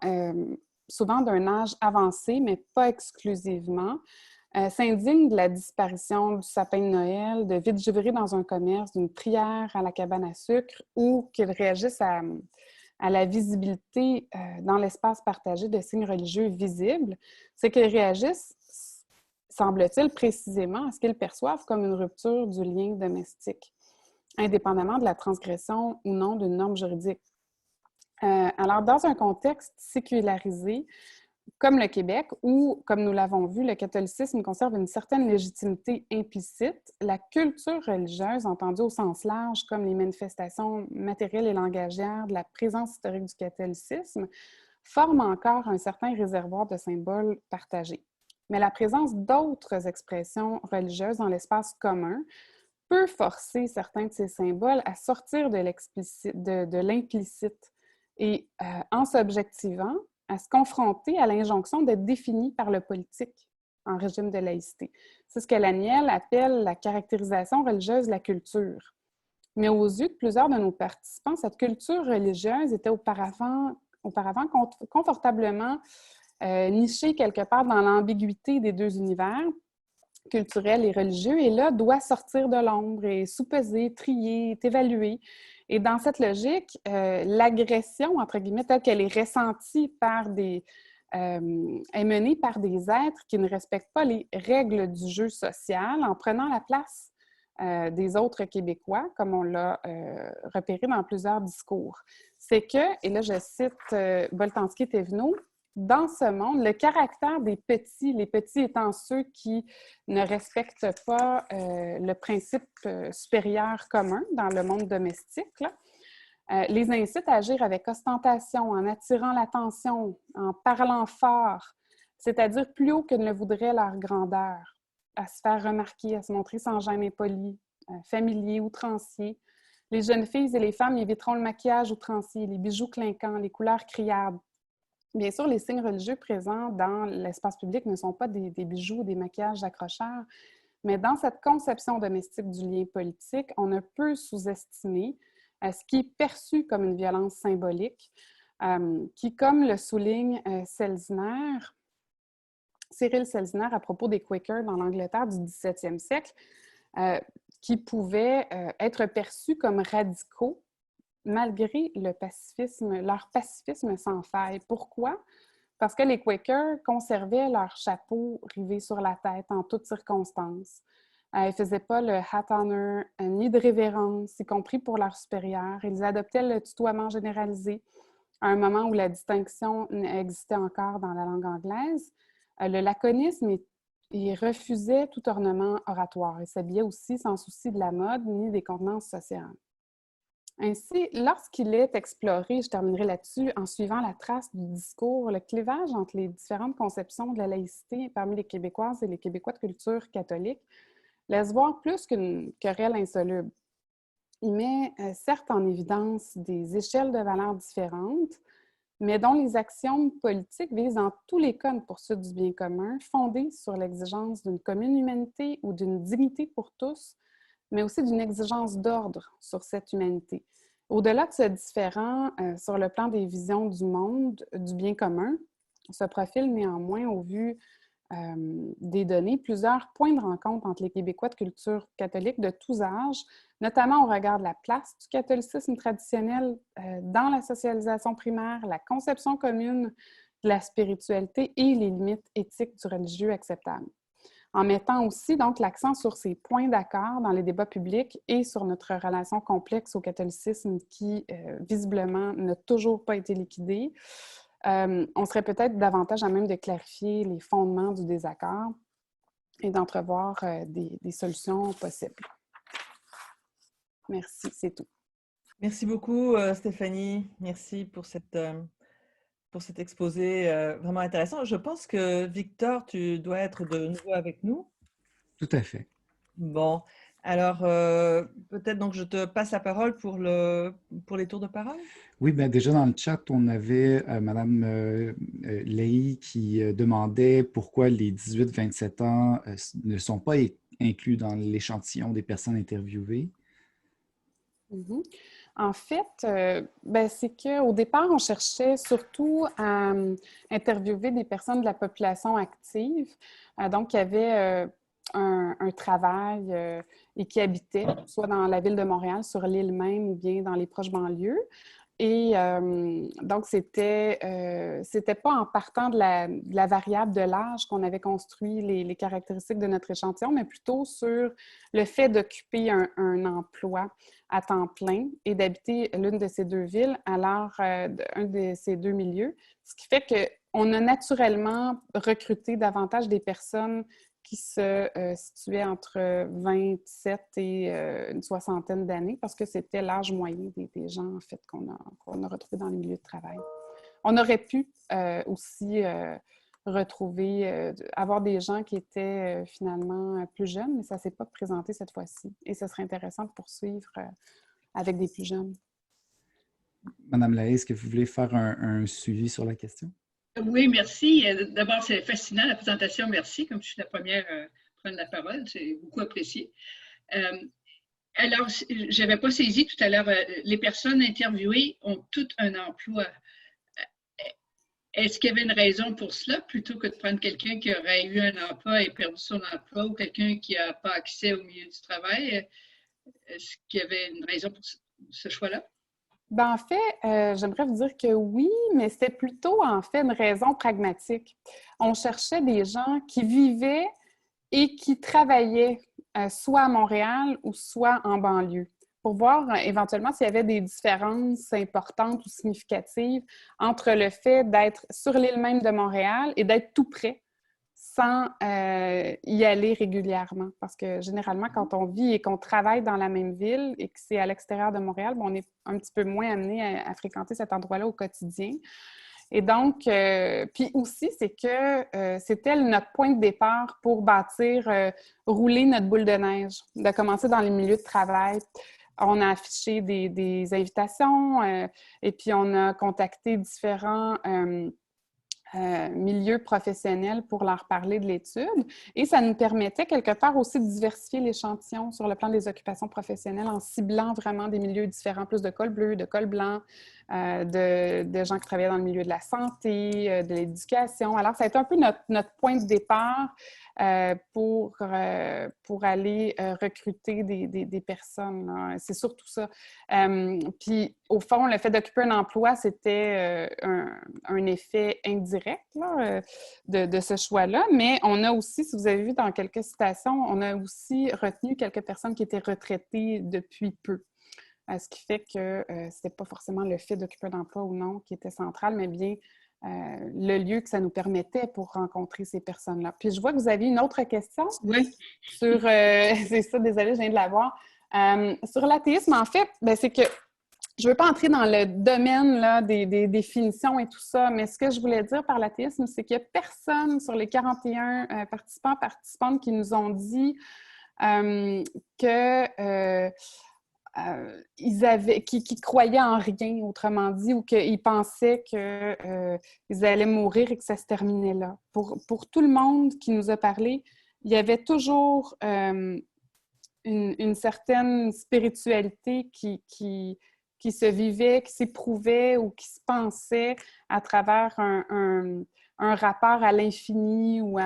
souvent d'un âge avancé, mais pas exclusivement, s'indignent de la disparition du sapin de Noël, de vite givré dans un commerce, d'une prière à la cabane à sucre, ou qu'ils réagissent à la visibilité dans l'espace partagé de signes religieux visibles, c'est qu'ils réagissent, semble-t-il, précisément à ce qu'ils perçoivent comme une rupture du lien domestique, indépendamment de la transgression ou non d'une norme juridique. Alors, dans un contexte sécularisé, comme le Québec, où, comme nous l'avons vu, le catholicisme conserve une certaine légitimité implicite, la culture religieuse, entendue au sens large comme les manifestations matérielles et langagières de la présence historique du catholicisme, forme encore un certain réservoir de symboles partagés. Mais la présence d'autres expressions religieuses dans l'espace commun peut forcer certains de ces symboles à sortir de l'implicite et, en s'objectivant, à se confronter à l'injonction d'être définie par le politique en régime de laïcité. C'est ce que Laniel appelle la caractérisation religieuse de la culture. Mais aux yeux de plusieurs de nos participants, cette culture religieuse était auparavant confortablement nichée quelque part dans l'ambiguïté des deux univers, culturel et religieux, et là, doit sortir de l'ombre et sous-peser, trier, évaluer. Et dans cette logique, l'agression, entre guillemets, telle qu'elle est ressentie est menée par des êtres qui ne respectent pas les règles du jeu social en prenant la place des autres Québécois, comme on l'a repéré dans plusieurs discours. C'est que, et là je cite Boltanski et Thévenot, dans ce monde, le caractère des petits, les petits étant ceux qui ne respectent pas le principe supérieur commun dans le monde domestique, là, les incite à agir avec ostentation, en attirant l'attention, en parlant fort, c'est-à-dire plus haut que ne le voudrait leur grandeur, à se faire remarquer, à se montrer sans gêne impoli, familier, outrancier. Les jeunes filles et les femmes éviteront le maquillage outrancier, les bijoux clinquants, les couleurs criardes. Bien sûr, les signes religieux présents dans l'espace public ne sont pas des bijoux, des maquillages accrocheurs, mais dans cette conception domestique du lien politique, on ne peut sous-estimer ce qui est perçu comme une violence symbolique, qui, comme le souligne Cyril Selzner à propos des Quakers dans l'Angleterre du 17e siècle, qui pouvaient être perçus comme radicaux malgré leur pacifisme sans faille. Pourquoi? Parce que les Quakers conservaient leur chapeau rivé sur la tête en toutes circonstances. Ils ne faisaient pas le hat honor, ni de révérence, y compris pour leurs supérieurs. Ils adoptaient le tutoiement généralisé à un moment où la distinction existait encore dans la langue anglaise. Le laconisme, ils refusaient tout ornement oratoire. Ils s'habillaient aussi sans souci de la mode ni des convenances sociales. Ainsi, lorsqu'il est exploré, je terminerai là-dessus, en suivant la trace du discours, le clivage entre les différentes conceptions de la laïcité parmi les Québécoises et les Québécois de culture catholique laisse voir plus qu'une querelle insoluble. Il met certes en évidence des échelles de valeurs différentes, mais dont les actions politiques visent en tous les cas une poursuite du bien commun, fondée sur l'exigence d'une commune humanité ou d'une dignité pour tous, mais aussi d'une exigence d'ordre sur cette humanité. Au-delà de ce différend sur le plan des visions du monde, du bien commun, se profilent néanmoins, au vu des données, plusieurs points de rencontre entre les Québécois de culture catholique de tous âges, notamment au regard de la place du catholicisme traditionnel dans la socialisation primaire, la conception commune de la spiritualité et les limites éthiques du religieux acceptable. en mettant aussi donc l'accent sur ces points d'accord dans les débats publics et sur notre relation complexe au catholicisme qui, visiblement, n'a toujours pas été liquidée. On serait peut-être davantage à même de clarifier les fondements du désaccord et d'entrevoir des solutions possibles. Merci, c'est tout. Merci beaucoup, Stéphanie. Merci pour cet exposé vraiment intéressant. Je pense que Victor, tu dois être de nouveau avec nous. Tout à fait. Bon, alors peut-être donc je te passe la parole pour les tours de parole. Oui, ben déjà dans le chat, on avait Madame Ley qui demandait pourquoi les 18-27 ans ne sont pas inclus dans l'échantillon des personnes interviewées. Mm-hmm. En fait, c'est qu'au départ, on cherchait surtout à interviewer des personnes de la population active, donc qui avaient un travail et qui habitaient soit dans la ville de Montréal, sur l'île même, ou bien dans les proches banlieues. Et donc, c'était pas en partant de la variable de l'âge qu'on avait construit les caractéristiques de notre échantillon, mais plutôt sur le fait d'occuper un emploi à temps plein et d'habiter l'une de ces deux villes, alors un de ces deux milieux. Ce qui fait qu'on a naturellement recruté davantage des personnes qui se situaient entre 27 et une soixantaine d'années, parce que c'était l'âge moyen des gens, en fait, qu'on a retrouvé dans les milieux de travail. On aurait pu aussi retrouver, avoir des gens qui étaient finalement plus jeunes, mais ça ne s'est pas présenté cette fois-ci. Et ce serait intéressant de poursuivre avec des plus jeunes. Madame Lahaye, est-ce que vous voulez faire un suivi sur la question? Oui, merci. D'abord, c'est fascinant la présentation. Merci. Comme je suis la première à prendre la parole, c'est beaucoup apprécié. Alors, je n'avais pas saisi tout à l'heure, les personnes interviewées ont toutes un emploi. Est-ce qu'il y avait une raison pour cela, plutôt que de prendre quelqu'un qui aurait eu un emploi et perdu son emploi, ou quelqu'un qui n'a pas accès au milieu du travail? Est-ce qu'il y avait une raison pour ce choix-là? En fait, j'aimerais vous dire que oui, mais c'était plutôt en fait une raison pragmatique. On cherchait des gens qui vivaient et qui travaillaient soit à Montréal ou soit en banlieue, pour voir éventuellement s'il y avait des différences importantes ou significatives entre le fait d'être sur l'île même de Montréal et d'être tout près, sans y aller régulièrement. Parce que généralement, quand on vit et qu'on travaille dans la même ville et que c'est à l'extérieur de Montréal, on est un petit peu moins amené à fréquenter cet endroit-là au quotidien. Et donc, puis aussi, c'est que c'était notre point de départ pour bâtir, rouler notre boule de neige, de commencer dans les milieux de travail. On a affiché des invitations et puis on a contacté différents milieux professionnels pour leur parler de l'étude. Et ça nous permettait quelque part aussi de diversifier l'échantillon sur le plan des occupations professionnelles en ciblant vraiment des milieux différents, plus de col bleu, de col blanc, de gens qui travaillaient dans le milieu de la santé, de l'éducation. Alors, ça a été un peu notre point de départ pour aller recruter des personnes. C'est surtout ça. Puis, au fond, le fait d'occuper un emploi, c'était un effet indirect là, de ce choix-là. Mais on a aussi, si vous avez vu dans quelques citations, on a aussi retenu quelques personnes qui étaient retraitées depuis peu. Ce qui fait que ce n'était pas forcément le fait d'occuper un emploi ou non qui était central, mais bien le lieu que ça nous permettait pour rencontrer ces personnes-là. Puis je vois que vous avez une autre question. Oui. Sur, c'est ça, désolée, je viens de la voir. Sur l'athéisme, en fait, c'est que je ne veux pas entrer dans le domaine là, des définitions et tout ça, mais ce que je voulais dire par l'athéisme, c'est qu'il n'y a personne sur les 41 participantes qui nous ont dit que... qui croyaient en rien, autrement dit, ou qu'ils pensaient qu'ils allaient mourir et que ça se terminait là. Pour tout le monde qui nous a parlé, il y avait toujours une certaine spiritualité qui se vivait, qui s'éprouvait ou qui se pensait à travers un rapport à l'infini ou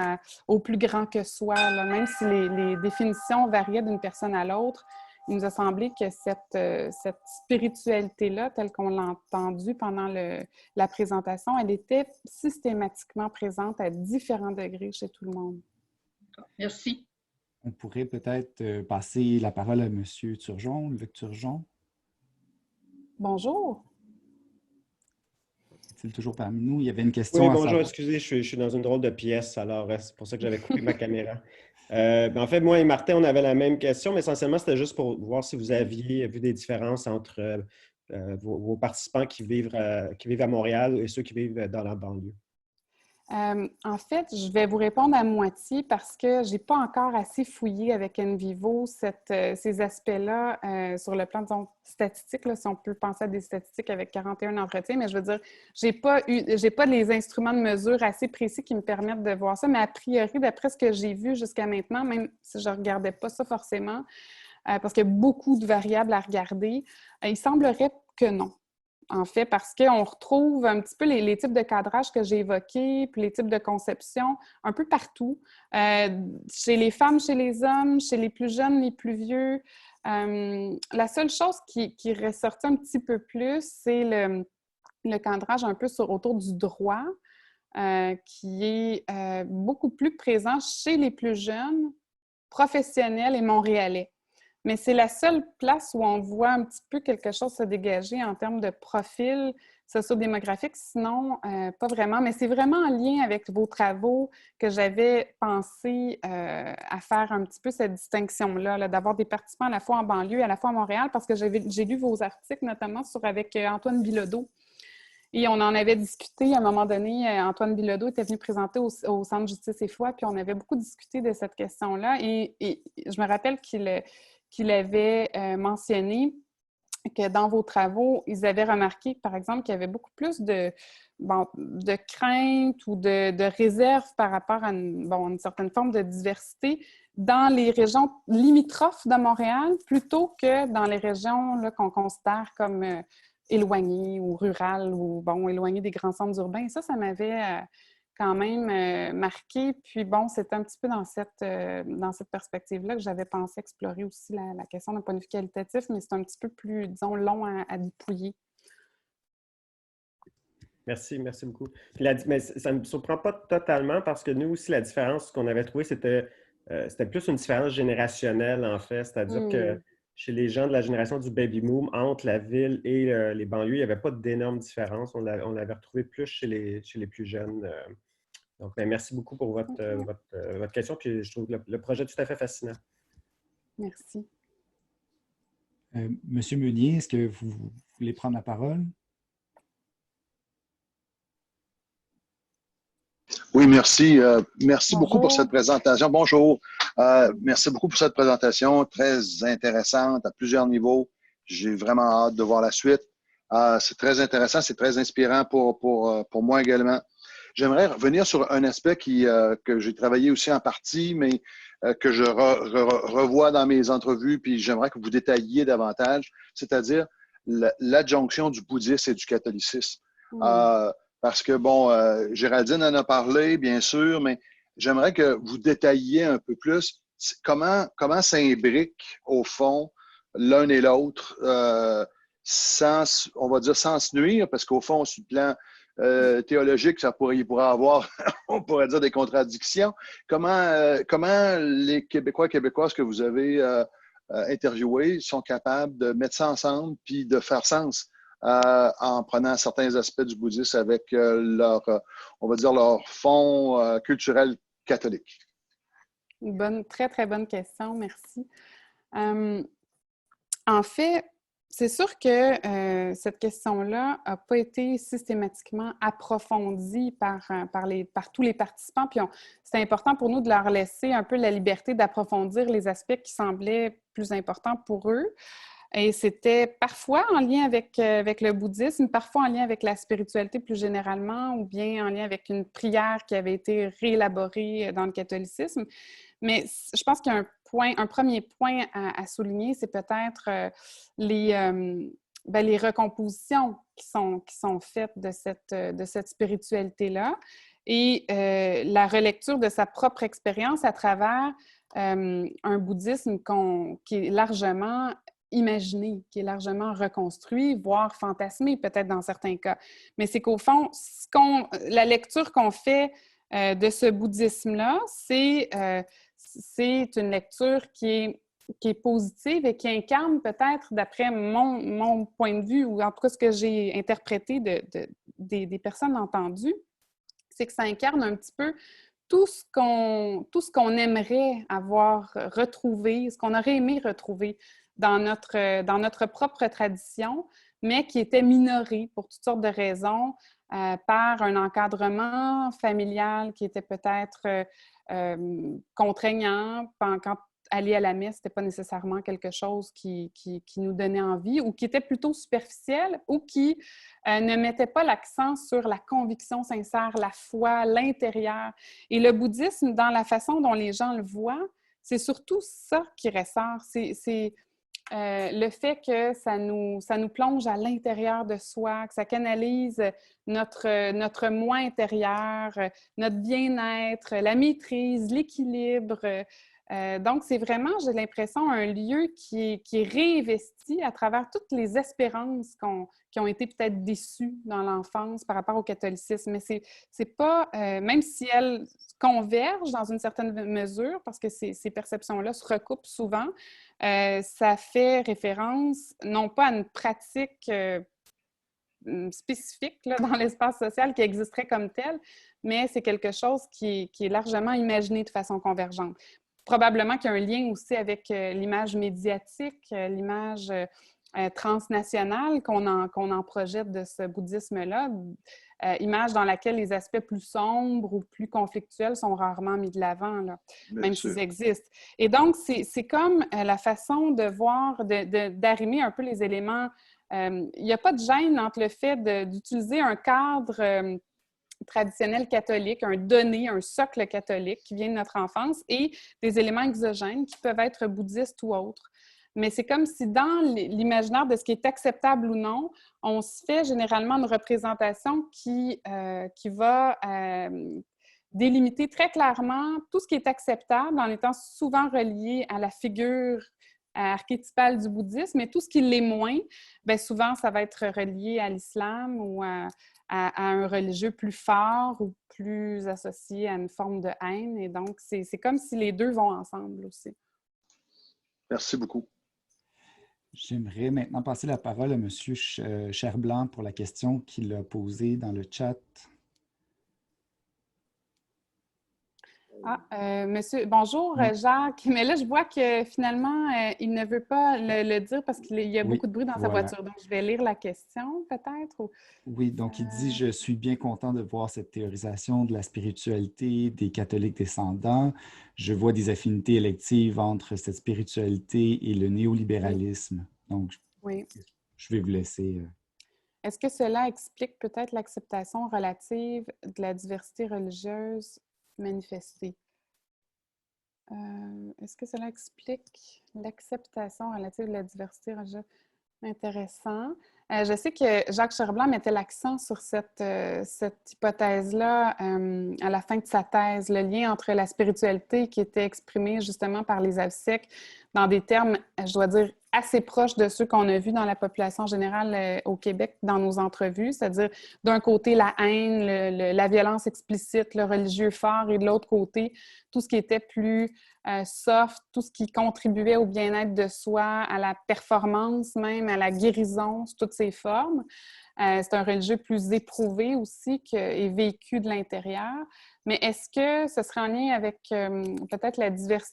au plus grand que soi. Là. Même si les définitions variaient d'une personne à l'autre, il nous a semblé que cette spiritualité-là, telle qu'on l'a entendue pendant la présentation, elle était systématiquement présente à différents degrés chez tout le monde. Merci. On pourrait peut-être passer la parole à M. Turgeon, Luc Turgeon. Bonjour. Est-il toujours parmi nous? Il y avait une question Oui, à bonjour, savoir. excusez, je suis dans une drôle de pièce, alors c'est pour ça que j'avais coupé ma caméra. En fait, moi et Martin, on avait la même question, mais essentiellement, c'était juste pour voir si vous aviez vu des différences entre vos participants qui vivent à Montréal et ceux qui vivent dans la banlieue. En fait, je vais vous répondre à moitié parce que je n'ai pas encore assez fouillé avec NVivo ces aspects-là sur le plan, disons, statistique, là, si on peut penser à des statistiques avec 41 entretiens, mais je veux dire, j'ai pas les instruments de mesure assez précis qui me permettent de voir ça, mais a priori, d'après ce que j'ai vu jusqu'à maintenant, même si je ne regardais pas ça forcément, parce qu'il y a beaucoup de variables à regarder, il semblerait que non. En fait, parce qu'on retrouve un petit peu les types de cadrage que j'ai évoqués, puis les types de conception un peu partout, chez les femmes, chez les hommes, chez les plus jeunes, les plus vieux. La seule chose qui ressortit un petit peu plus, c'est le cadrage un peu autour du droit, qui est beaucoup plus présent chez les plus jeunes, professionnels et montréalais. Mais c'est la seule place où on voit un petit peu quelque chose se dégager en termes de profil sociodémographique. Sinon, pas vraiment. Mais c'est vraiment en lien avec vos travaux que j'avais pensé à faire un petit peu cette distinction-là, d'avoir des participants à la fois en banlieue et à la fois à Montréal, parce que j'ai lu vos articles, notamment avec Antoine Bilodeau. Et on en avait discuté à un moment donné. Antoine Bilodeau était venu présenter au Centre Justice et Foi, puis on avait beaucoup discuté de cette question-là. Et je me rappelle qu'il avait mentionné que dans vos travaux, ils avaient remarqué, par exemple, qu'il y avait beaucoup plus de crainte ou de réserve par rapport à une certaine forme de diversité dans les régions limitrophes de Montréal plutôt que dans les régions là, qu'on considère comme éloignées ou rurales ou éloignées des grands centres urbains. Et ça m'avait quand même marqué. Puis c'était un petit peu dans cette perspective-là que j'avais pensé explorer aussi la question d'un point de vue qualitatif, mais c'est un petit peu plus, disons, long à dépouiller. Merci beaucoup. Mais ça ne me surprend pas totalement parce que nous aussi, la différence qu'on avait trouvée, c'était plus une différence générationnelle, en fait. C'est-à-dire que chez les gens de la génération du baby-boom, entre la ville et les banlieues, il n'y avait pas d'énormes différences. On l'avait retrouvé plus chez les plus jeunes. Donc, merci beaucoup pour votre question. Puis je trouve le projet tout à fait fascinant. Merci. Monsieur Meunier, est-ce que vous voulez prendre la parole? Oui, merci. Merci Bonjour. beaucoup pour cette présentation. Bonjour. Merci beaucoup pour cette présentation très intéressante à plusieurs niveaux. J'ai vraiment hâte de voir la suite. C'est très intéressant, c'est très inspirant pour moi également. J'aimerais revenir sur un aspect que j'ai travaillé aussi en partie, mais que je revois dans mes entrevues, puis j'aimerais que vous détailliez davantage, c'est-à-dire l'adjonction du bouddhisme et du catholicisme. Parce que, Géraldine en a parlé, bien sûr, mais j'aimerais que vous détailliez un peu plus comment ça imbrique, au fond, l'un et l'autre, sans se nuire, parce qu'au fond, sur le plan théologique, il pourrait avoir, on pourrait dire, des contradictions. Comment les Québécois et Québécoises que vous avez interviewés sont capables de mettre ça ensemble puis de faire sens en prenant certains aspects du bouddhisme avec leur fond culturel catholique? Une très, très bonne question. Merci. En fait, c'est sûr que cette question-là n'a pas été systématiquement approfondie par tous les participants. Puis c'est important pour nous de leur laisser un peu la liberté d'approfondir les aspects qui semblaient plus importants pour eux. Et c'était parfois en lien avec le bouddhisme, parfois en lien avec la spiritualité plus généralement, ou bien en lien avec une prière qui avait été réélaborée dans le catholicisme. Mais je pense qu'il y a un premier point à souligner, c'est peut-être les recompositions qui sont faites de cette spiritualité-là et la relecture de sa propre expérience à travers un bouddhisme qui est largement imaginé, qui est largement reconstruit, voire fantasmé peut-être dans certains cas. Mais c'est qu'au fond, la lecture qu'on fait de ce bouddhisme-là, c'est une lecture qui est positive et qui incarne peut-être, d'après mon point de vue, ou en tout cas ce que j'ai interprété des personnes entendues, c'est que ça incarne un petit peu tout ce qu'on aimerait avoir retrouvé, ce qu'on aurait aimé retrouver dans notre propre tradition, mais qui était minoré pour toutes sortes de raisons, par un encadrement familial qui était peut-être contraignant. Quand aller à la messe, c'était pas nécessairement quelque chose qui nous donnait envie, ou qui était plutôt superficiel, ou qui ne mettait pas l'accent sur la conviction sincère, la foi, l'intérieur. Et le bouddhisme, dans la façon dont les gens le voient, c'est surtout ça qui ressort. C'est le fait que ça nous plonge à l'intérieur de soi, que ça canalise notre moi intérieur, notre bien-être, la maîtrise, l'équilibre. Donc, c'est vraiment, j'ai l'impression, un lieu qui est réinvesti à travers toutes les espérances qui ont été peut-être déçues dans l'enfance par rapport au catholicisme. Mais c'est pas, même si elles convergent dans une certaine mesure, parce que ces perceptions-là se recoupent souvent, ça fait référence non pas à une pratique spécifique là, dans l'espace social qui existerait comme tel, mais c'est quelque chose qui est largement imaginé de façon convergente. Probablement qu'il y a un lien aussi avec l'image médiatique, l'image transnationale qu'on en projette de ce bouddhisme-là, image dans laquelle les aspects plus sombres ou plus conflictuels sont rarement mis de l'avant, là, même s'ils existent. Et donc, c'est comme la façon de voir, d'arrimer un peu les éléments. Il n'y a pas de gêne entre le fait d'utiliser un cadre traditionnel catholique, un donné, un socle catholique qui vient de notre enfance, et des éléments exogènes qui peuvent être bouddhistes ou autres. Mais c'est comme si dans l'imaginaire de ce qui est acceptable ou non, on se fait généralement une représentation qui va délimiter très clairement tout ce qui est acceptable en étant souvent relié à la figure archétypale du bouddhisme, et tout ce qui l'est moins, bien souvent, ça va être relié à l'islam ou à un religieux plus fort ou plus associé à une forme de haine. Et donc, c'est comme si les deux vont ensemble aussi. Merci beaucoup. J'aimerais maintenant passer la parole à M. Cherblanc pour la question qu'il a posée dans le chat. Monsieur, bonjour Jacques, mais là je vois que finalement il ne veut pas le dire parce qu'il y a beaucoup de bruit dans sa voiture, donc je vais lire la question peut-être. Oui, donc il dit « Je suis bien content de voir cette théorisation de la spiritualité des catholiques descendants. Je vois des affinités électives entre cette spiritualité et le néolibéralisme. » Donc, je vais vous laisser. Est-ce que cela explique peut-être l'acceptation relative de la diversité religieuse manifestée? Est-ce que cela explique l'acceptation relative de la diversité religieuse? Intéressant. Je sais que Jacques Cherblanc mettait l'accent sur cette hypothèse-là à la fin de sa thèse, le lien entre la spiritualité qui était exprimée justement par les AVSEC dans des termes, je dois dire, assez proches de ceux qu'on a vus dans la population générale au Québec dans nos entrevues, c'est-à-dire d'un côté la haine, la violence explicite, le religieux fort, et de l'autre côté, tout ce qui était plus soft, tout ce qui contribuait au bien-être de soi, à la performance même, à la guérison, sous toutes ses formes. C'est un religieux plus éprouvé aussi et vécu de l'intérieur. Mais est-ce que ce serait en lien avec peut-être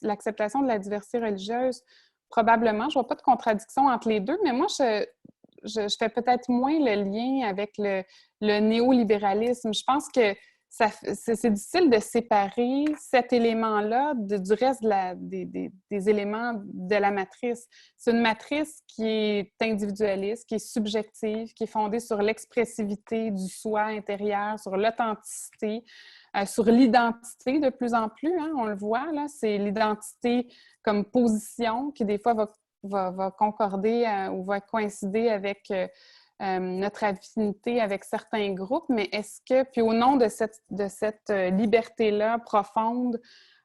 l'acceptation de la diversité religieuse? Probablement. Je ne vois pas de contradiction entre les deux, mais moi, je fais peut-être moins le lien avec le néolibéralisme. Je pense que c'est difficile de séparer cet élément-là du reste des éléments de la matrice. C'est une matrice qui est individualiste, qui est subjective, qui est fondée sur l'expressivité du soi intérieur, sur l'authenticité, sur l'identité de plus en plus, hein, on le voit, là, c'est l'identité comme position qui des fois va concorder ou va coïncider avec notre affinité avec certains groupes, mais est-ce que, puis au nom de cette liberté-là profonde,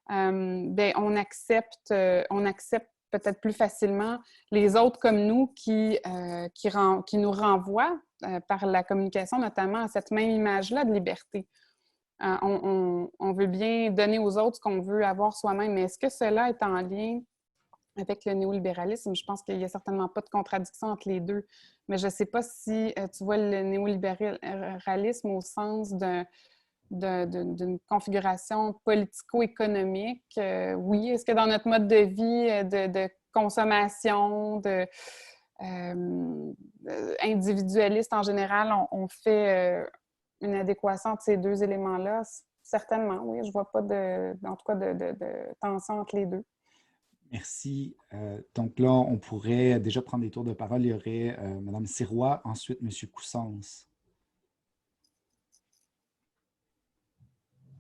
bien, on accepte peut-être plus facilement les autres comme nous qui nous renvoient par la communication notamment à cette même image-là de liberté. On veut bien donner aux autres ce qu'on veut avoir soi-même, mais est-ce que cela est en lien avec le néolibéralisme? Je pense qu'il n'y a certainement pas de contradiction entre les deux, mais je ne sais pas si tu vois le néolibéralisme au sens d'une configuration politico-économique. Oui, est-ce que dans notre mode de vie, de consommation, individualiste en général, on fait une adéquation entre ces deux éléments-là? Certainement, oui. Je ne vois pas en tout cas de tension entre les deux. Merci. Donc là, on pourrait déjà prendre des tours de parole. Il y aurait Mme Sirois, ensuite M. Coussens.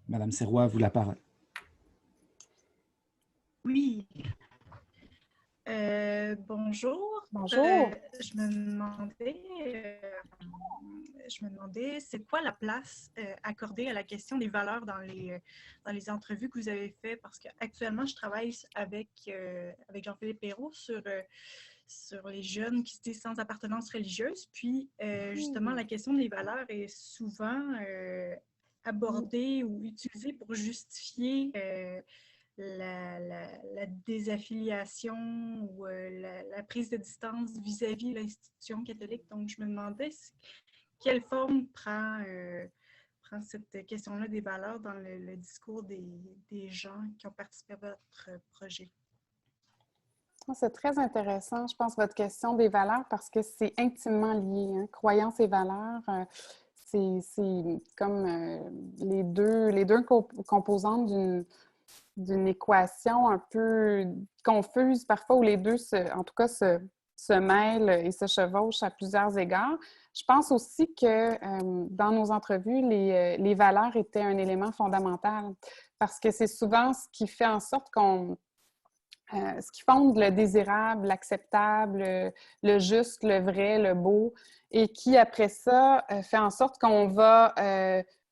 Madame Sirois, à vous la parole. Oui. Bonjour. Bonjour. Je me demandais, c'est quoi la place accordée à la question des valeurs dans les entrevues que vous avez faites? Parce qu'actuellement, je travaille avec Jean-Philippe Perrault sur les jeunes qui se disent sans appartenance religieuse. Puis, justement, la question des valeurs est souvent abordée ou utilisée pour justifier la désaffiliation ou la prise de distance vis-à-vis de l'institution catholique. Donc, je me demandais quelle forme prend cette question-là des valeurs dans le discours des gens qui ont participé à votre projet. C'est très intéressant, je pense, votre question des valeurs parce que c'est intimement lié. Hein? Croyances et valeurs, c'est comme les deux composantes d'une équation un peu confuse parfois où les deux, en tout cas, se mêlent et se chevauchent à plusieurs égards. Je pense aussi que dans nos entrevues, les valeurs étaient un élément fondamental parce que c'est souvent ce qui fait en sorte ce qui fonde le désirable, l'acceptable, le juste, le vrai, le beau, et qui, après ça, fait en sorte qu'on va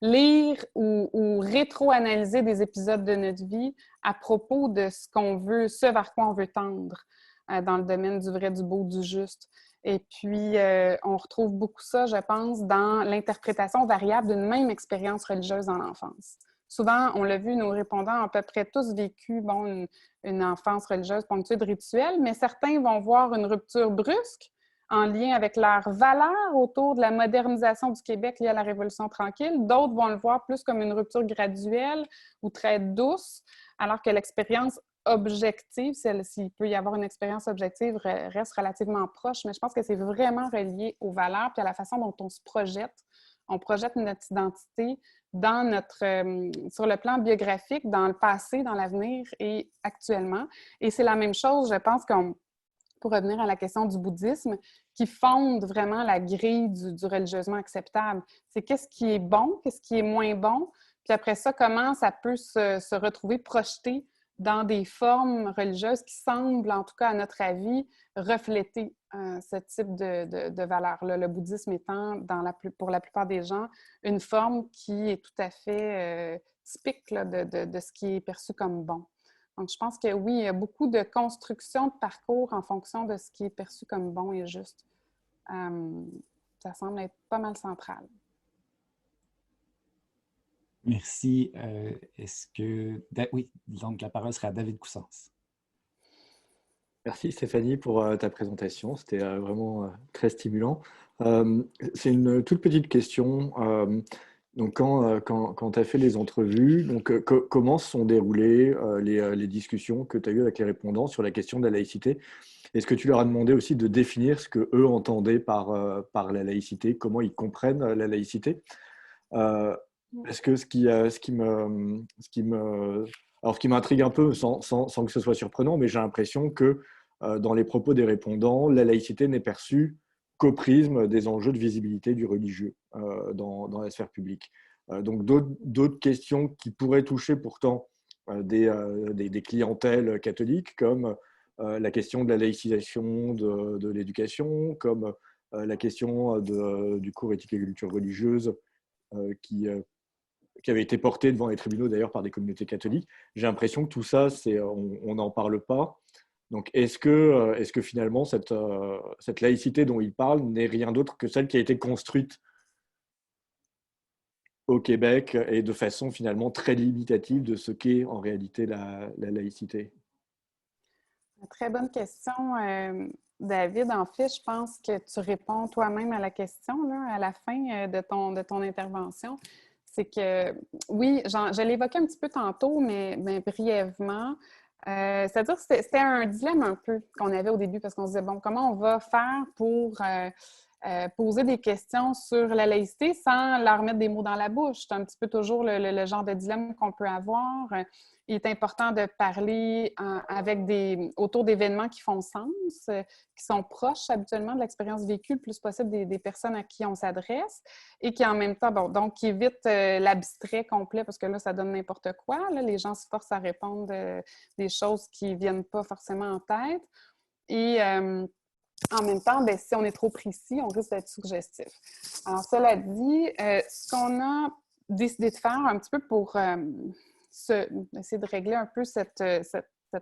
lire ou rétro-analyser des épisodes de notre vie à propos de ce qu'on veut, ce vers quoi on veut tendre dans le domaine du vrai, du beau, du juste. Et puis, on retrouve beaucoup ça, je pense, dans l'interprétation variable d'une même expérience religieuse dans l'enfance. Souvent, on l'a vu, nos répondants ont à peu près tous vécu une enfance religieuse ponctuée de rituels, mais certains vont voir une rupture brusque en lien avec leurs valeurs autour de la modernisation du Québec liée à la Révolution tranquille. D'autres vont le voir plus comme une rupture graduelle ou très douce, alors que l'expérience objective, s'il peut y avoir une expérience objective, reste relativement proche. Mais je pense que c'est vraiment relié aux valeurs puis à la façon dont on se projette. On projette notre identité sur le plan biographique, dans le passé, dans l'avenir et actuellement. Et c'est la même chose, je pense, pour revenir à la question du bouddhisme, qui fonde vraiment la grille du religieusement acceptable. C'est qu'est-ce qui est bon, qu'est-ce qui est moins bon, puis après ça, comment ça peut se retrouver projeté dans des formes religieuses qui semblent, en tout cas à notre avis, refléter ce type de valeurs-là. Le bouddhisme étant, pour la plupart des gens, une forme qui est tout à fait typique là, de ce qui est perçu comme bon. Donc, je pense que oui, il y a beaucoup de construction de parcours en fonction de ce qui est perçu comme bon et juste. Ça semble être pas mal central. Merci. Oui, donc la parole sera à David Coussens. Merci Stéphanie pour ta présentation, c'était vraiment très stimulant. C'est une toute petite question. Donc quand tu as fait les entrevues, donc, comment se sont déroulées les discussions que tu as eues avec les répondants sur la question de la laïcité? Est-ce que tu leur as demandé aussi de définir ce qu'eux entendaient par la laïcité, comment ils comprennent la laïcité? Parce que ce qui m'intrigue un peu, sans que ce soit surprenant, mais j'ai l'impression que dans les propos des répondants, la laïcité n'est perçue qu'au prisme des enjeux de visibilité du religieux dans la sphère publique. Donc d'autres questions qui pourraient toucher pourtant des clientèles catholiques, comme la question de la laïcisation de l'éducation, comme la question du cours éthique et culture religieuse qui avait été porté devant les tribunaux d'ailleurs par des communautés catholiques. J'ai l'impression que tout ça, on n'en parle pas. Donc, est-ce que finalement, cette laïcité dont il parle n'est rien d'autre que celle qui a été construite au Québec et de façon finalement très limitative de ce qu'est en réalité la laïcité? Très bonne question, David. En fait, je pense que tu réponds toi-même à la question là, à la fin de ton intervention. C'est que, oui, je l'évoquais un petit peu tantôt, mais brièvement. C'est-à-dire que c'était un dilemme un peu qu'on avait au début parce qu'on se disait, bon, comment on va faire pour poser des questions sur la laïcité sans leur mettre des mots dans la bouche? C'est un petit peu toujours le genre de dilemme qu'on peut avoir. Il est important de parler autour d'événements qui font sens, qui sont proches habituellement de l'expérience vécue le plus possible des personnes à qui on s'adresse et qui en même temps, bon, donc qui évitent l'abstrait complet parce que là, ça donne n'importe quoi. Là, les gens se forcent à répondre des choses qui ne viennent pas forcément en tête. Et en même temps, bien, si on est trop précis, on risque d'être suggestif. Alors, cela dit, ce qu'on a décidé de faire un petit peu pour essayer de régler un peu cette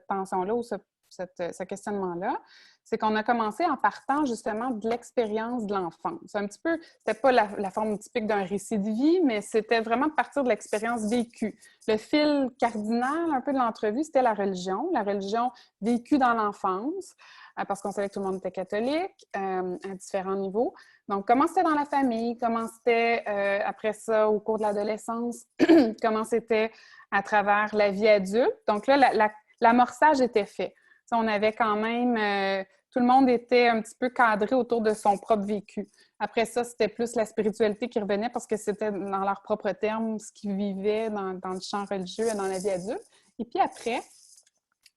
tension-là ou ce questionnement-là, c'est qu'on a commencé en partant justement de l'expérience de l'enfance. Un petit peu, c'était pas la forme typique d'un récit de vie, mais c'était vraiment de partir de l'expérience vécue. Le fil cardinal un peu de l'entrevue, c'était la religion vécue dans l'enfance, parce qu'on savait que tout le monde était catholique à différents niveaux. Donc, comment c'était dans la famille, comment c'était après ça au cours de l'adolescence, comment c'était à travers la vie adulte. Donc là, l'amorçage était fait. Ça, on avait quand même... tout le monde était un petit peu cadré autour de son propre vécu. Après ça, c'était plus la spiritualité qui revenait parce que c'était dans leurs propres termes ce qu'ils vivaient dans le champ religieux et dans la vie adulte. Et puis après,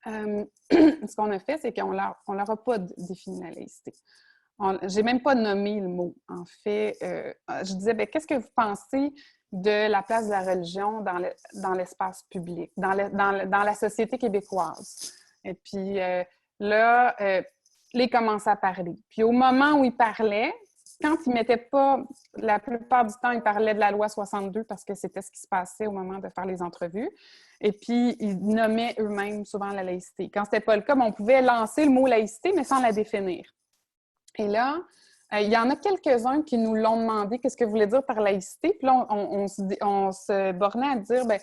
ce qu'on a fait, c'est qu'on leur a pas défini la laïcité. J'ai même pas nommé le mot. En fait, je disais, bien, qu'est-ce que vous pensez de la place de la religion dans l'espace public, dans la société québécoise? Et puis là, ils commençaient à parler. Puis au moment où ils parlaient, quand ils ne mettaient pas, la plupart du temps, ils parlaient de la loi 62 parce que c'était ce qui se passait au moment de faire les entrevues. Et puis, ils nommaient eux-mêmes souvent la laïcité. Quand ce n'était pas le cas, on pouvait lancer le mot laïcité, mais sans la définir. Et là, il y en a quelques-uns qui nous l'ont demandé, qu'est-ce que vous voulez dire par laïcité? Puis là, on se bornait à dire, bien,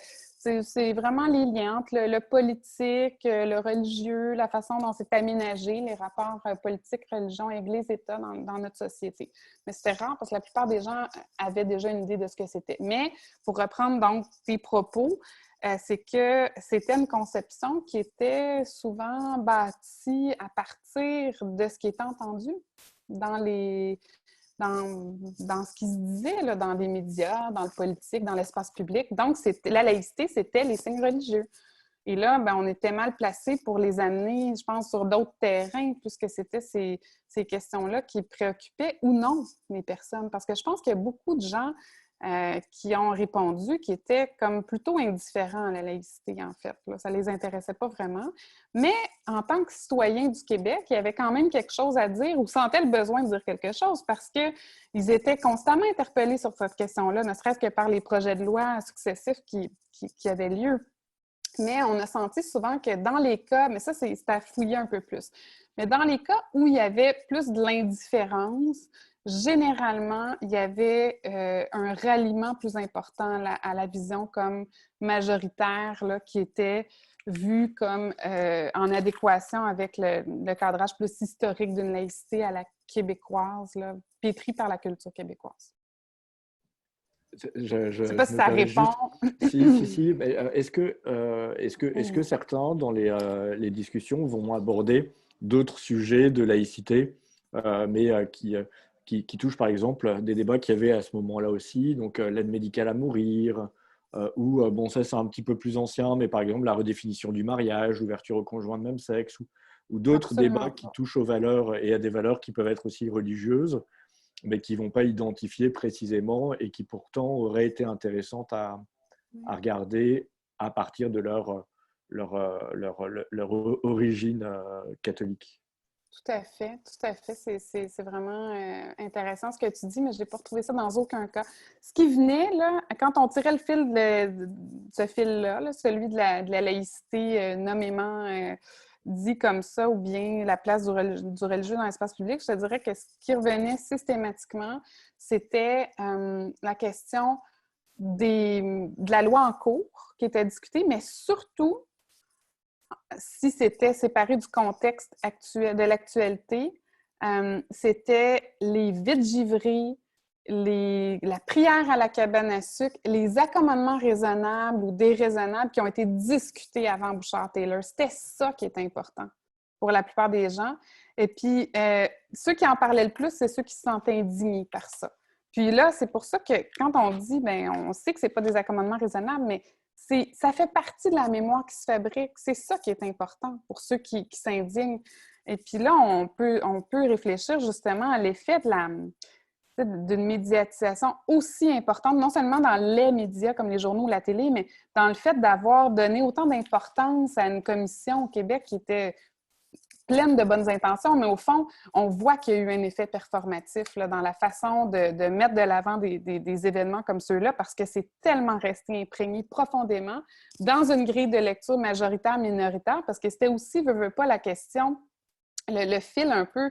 c'est vraiment les liens entre le politique, le religieux, la façon dont c'est aménagé, les rapports politiques, religion, Église, État dans notre société. Mais c'était rare parce que la plupart des gens avaient déjà une idée de ce que c'était. Mais pour reprendre donc tes propos, c'est que c'était une conception qui était souvent bâtie à partir de ce qui était entendu dans ce qui se disait là, dans les médias, dans le politique, dans l'espace public. Donc, la laïcité, c'était les signes religieux. Et là, bien, on était mal placés pour les amener, je pense, sur d'autres terrains, puisque c'était ces questions-là qui préoccupaient ou non les personnes. Parce que je pense qu'il y a beaucoup de gens qui ont répondu, qui étaient comme plutôt indifférents à la laïcité, en fait. Là, ça ne les intéressait pas vraiment. Mais en tant que citoyens du Québec, il y avait quand même quelque chose à dire ou sentaient le besoin de dire quelque chose parce qu'ils étaient constamment interpellés sur cette question-là, ne serait-ce que par les projets de loi successifs qui avaient lieu. Mais on a senti souvent que dans les cas, mais ça, c'est à fouiller un peu plus, mais dans les cas où il y avait plus de l'indifférence, généralement, il y avait un ralliement plus important à la vision comme majoritaire, là, qui était vue comme en adéquation avec le cadrage plus historique d'une laïcité à la québécoise, là, pétrie par la culture québécoise. Je ne sais pas si ça répond. Si. Est-ce que certains, dans les discussions, vont aborder d'autres sujets de laïcité, mais qui touchent par exemple des débats qu'il y avait à ce moment-là aussi, donc l'aide médicale à mourir, ou, bon, ça c'est un petit peu plus ancien, mais par exemple la redéfinition du mariage, l'ouverture aux conjoints de même sexe, ou d'autres débats qui touchent aux valeurs et à des valeurs qui peuvent être aussi religieuses, mais qui ne vont pas identifier précisément et qui pourtant auraient été intéressantes à regarder à partir de leur origine catholique. Tout à fait. C'est vraiment intéressant ce que tu dis, mais je n'ai pas retrouvé ça dans aucun cas. Ce qui venait, là, quand on tirait le fil de ce fil-là, là, celui de la laïcité nommément dit comme ça, ou bien la place du religieux dans l'espace public, je te dirais que ce qui revenait systématiquement, c'était la question de la loi en cours qui était discutée, mais surtout, si c'était séparé du contexte actuel, de l'actualité, c'était les vides givrés, la prière à la cabane à sucre, les accommodements raisonnables ou déraisonnables qui ont été discutés avant Bouchard-Taylor. C'était ça qui est important pour la plupart des gens. Et puis, ceux qui en parlaient le plus, c'est ceux qui se sentaient indignés par ça. Puis là, c'est pour ça que quand on dit, bien, on sait que ce n'est pas des accommodements raisonnables, mais ça fait partie de la mémoire qui se fabrique. C'est ça qui est important pour ceux qui s'indignent. Et puis là, on peut réfléchir justement à l'effet d'une médiatisation aussi importante, non seulement dans les médias comme les journaux ou la télé, mais dans le fait d'avoir donné autant d'importance à une commission au Québec qui était pleine de bonnes intentions, mais au fond, on voit qu'il y a eu un effet performatif là, dans la façon de mettre de l'avant des événements comme ceux-là, parce que c'est tellement resté imprégné profondément dans une grille de lecture majoritaire-minoritaire, parce que c'était aussi, veut pas, la question, le fil un peu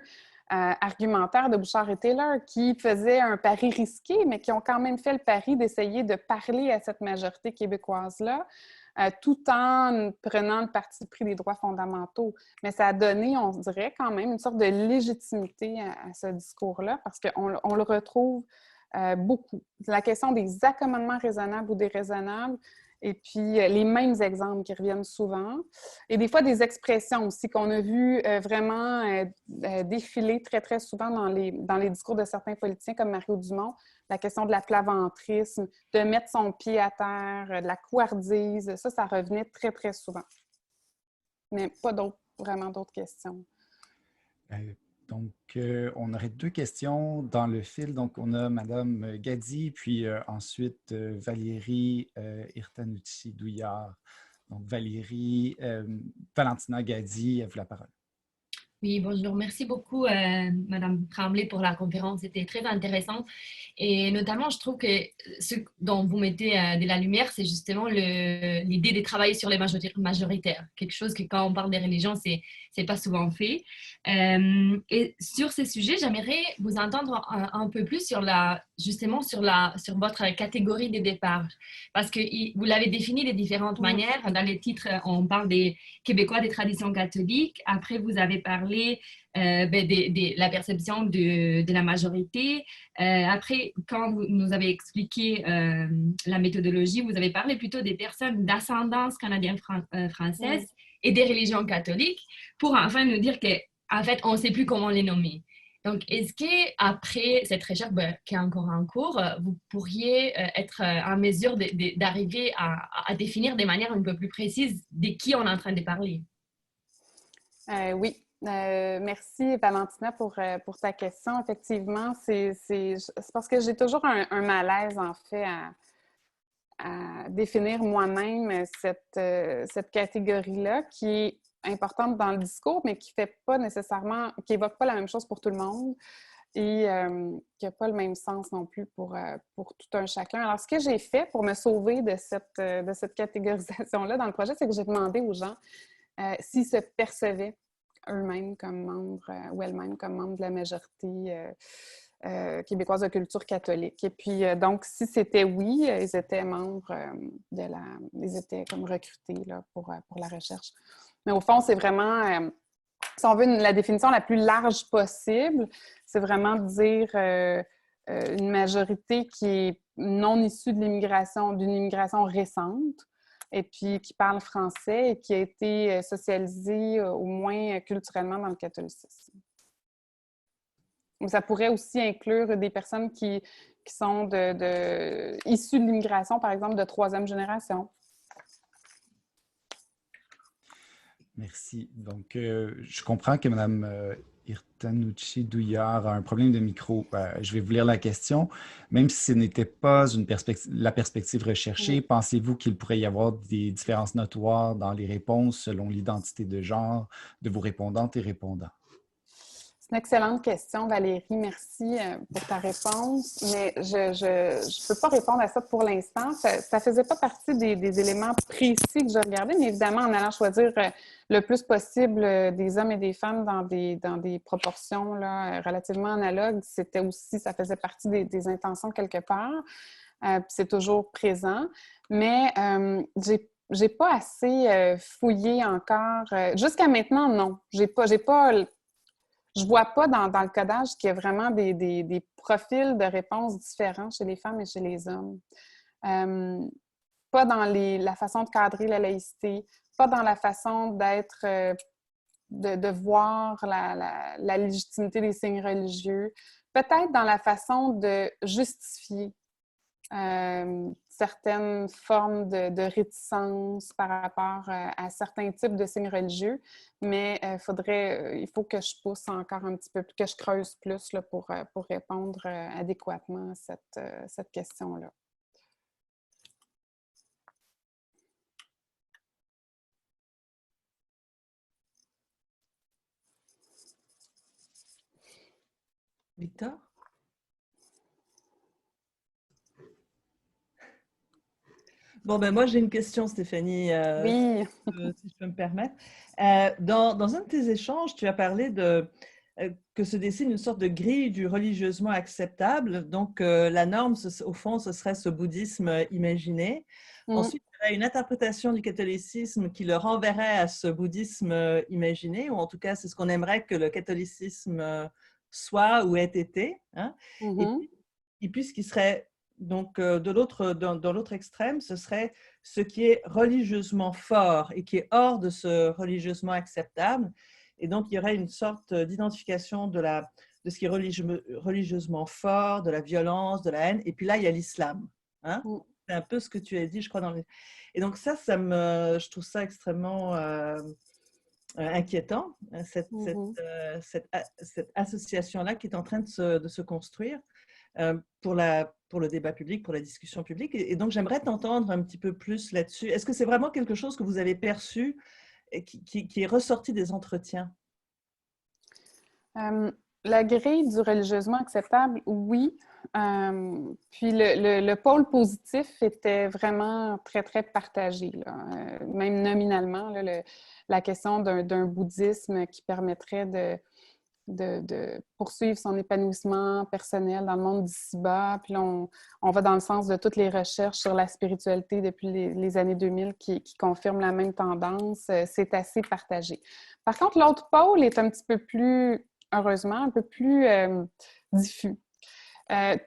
argumentaire de Bouchard et Taylor, qui faisaient un pari risqué, mais qui ont quand même fait le pari d'essayer de parler à cette majorité québécoise-là, tout en prenant le parti pris des droits fondamentaux. Mais ça a donné, on dirait, quand même une sorte de légitimité à ce discours-là, parce qu'on le retrouve beaucoup. La question des accommodements raisonnables ou déraisonnables, et puis les mêmes exemples qui reviennent souvent. Et des fois, des expressions aussi qu'on a vues vraiment défiler très, très souvent dans les discours de certains politiciens comme Mario Dumont. La question de la plaventrisme, de mettre son pied à terre, de la couardise, ça revenait très, très souvent. Mais pas vraiment d'autres questions. Donc, on aurait 2 questions dans le fil. Donc, on a Mme Gadi, puis ensuite Valérie Hirtanuchi-Douillard. Donc, Valentina Gadi, à vous la parole. Oui, bonjour. Merci beaucoup, Madame Tremblay, pour la conférence. C'était très intéressant. Et notamment, je trouve que ce dont vous mettez de la lumière, c'est justement l'idée de travailler sur les majoritaires. Quelque chose que, quand on parle des religions, c'est pas souvent fait. Et sur ce sujet, j'aimerais vous entendre un peu plus sur votre catégorie de départ. Parce que vous l'avez défini de différentes manières. Dans les titres, on parle des Québécois des traditions catholiques. Après, vous avez parlé de la perception de la majorité. Après, quand vous nous avez expliqué la méthodologie, vous avez parlé plutôt des personnes d'ascendance canadienne-française et des religions catholiques, pour enfin nous dire qu'en fait, on ne sait plus comment les nommer. Donc, est-ce qu'après cette recherche qui est encore en cours, vous pourriez être en mesure d'arriver à définir de manière un peu plus précise de qui on est en train de parler? Oui. Merci, Valentina, pour ta question. Effectivement, c'est parce que j'ai toujours un malaise, en fait, à définir moi-même cette catégorie-là qui est importante dans le discours, mais qui fait pas nécessairement, qui évoque pas la même chose pour tout le monde et qui n'a pas le même sens non plus pour tout un chacun. Alors, ce que j'ai fait pour me sauver de cette catégorisation-là dans le projet, c'est que j'ai demandé aux gens s'ils se percevaient eux-mêmes comme membres ou elles-mêmes comme membres de la majorité québécoise de culture catholique. Et puis, donc, si c'était oui, ils étaient membres ils étaient comme recrutés là, pour la recherche. Mais au fond, c'est vraiment, si on veut la définition la plus large possible, c'est vraiment de dire une majorité qui est non issue de l'immigration, d'une immigration récente, et puis qui parle français et qui a été socialisé au moins culturellement dans le catholicisme. Ça pourrait aussi inclure des personnes qui sont issues de l'immigration, par exemple, de 3e génération. Merci. Donc, je comprends que Mme Hirtanuchi-Douillard a un problème de micro. Je vais vous lire la question. Même si ce n'était pas la perspective recherchée, pensez-vous qu'il pourrait y avoir des différences notoires dans les réponses selon l'identité de genre de vos répondantes et répondants? C'est une excellente question, Valérie. Merci pour ta réponse. Mais je peux pas répondre à ça pour l'instant. Ça faisait pas partie des éléments précis que je regardais, mais évidemment, en allant choisir le plus possible des hommes et des femmes dans des proportions là, relativement analogues, ça faisait partie des intentions quelque part. c'est toujours présent. Mais j'ai pas assez fouillé encore. Jusqu'à maintenant, non. Je vois pas dans le codage qu'il y a vraiment des profils de réponses différents chez les femmes et chez les hommes. Pas dans la façon de cadrer la laïcité, pas dans la façon d'être, de voir la légitimité des signes religieux, peut-être dans la façon de justifier certaines formes de réticence par rapport à certains types de signes religieux, mais il faut que je pousse encore un petit peu, que je creuse plus là, pour répondre adéquatement à cette question-là. Victor? Bon, ben moi, j'ai une question, Stéphanie, Oui. si je peux me permettre. Dans un de tes échanges, tu as parlé que se dessine une sorte de grille du religieusement acceptable. Donc, la norme, au fond, ce serait ce bouddhisme imaginé. Ensuite, il y aurait une interprétation du catholicisme qui le renverrait à ce bouddhisme imaginé, ou en tout cas, c'est ce qu'on aimerait que le catholicisme soit ou ait été. Hein. Et puis, ce qui serait donc dans l'autre extrême, ce serait ce qui est religieusement fort et qui est hors de ce religieusement acceptable. Et donc, il y aurait une sorte d'identification de ce qui est religieusement fort, de la violence, de la haine. Et puis là, il y a l'islam. Hein? C'est un peu ce que tu as dit, je crois. Et donc je trouve ça extrêmement inquiétant, cette association-là qui est en train de se construire. Pour le débat public, pour la discussion publique. Et donc, j'aimerais t'entendre un petit peu plus là-dessus. Est-ce que c'est vraiment quelque chose que vous avez perçu et qui est ressorti des entretiens? La grille du religieusement acceptable, oui. Puis le pôle positif était vraiment très, très partagé, là. Même nominalement, là, la question d'un bouddhisme qui permettrait de poursuivre son épanouissement personnel dans le monde d'ici-bas. Puis là, on va dans le sens de toutes les recherches sur la spiritualité depuis les années 2000 qui confirment la même tendance. C'est assez partagé. Par contre, l'autre pôle est un petit peu plus, heureusement, un peu plus diffus.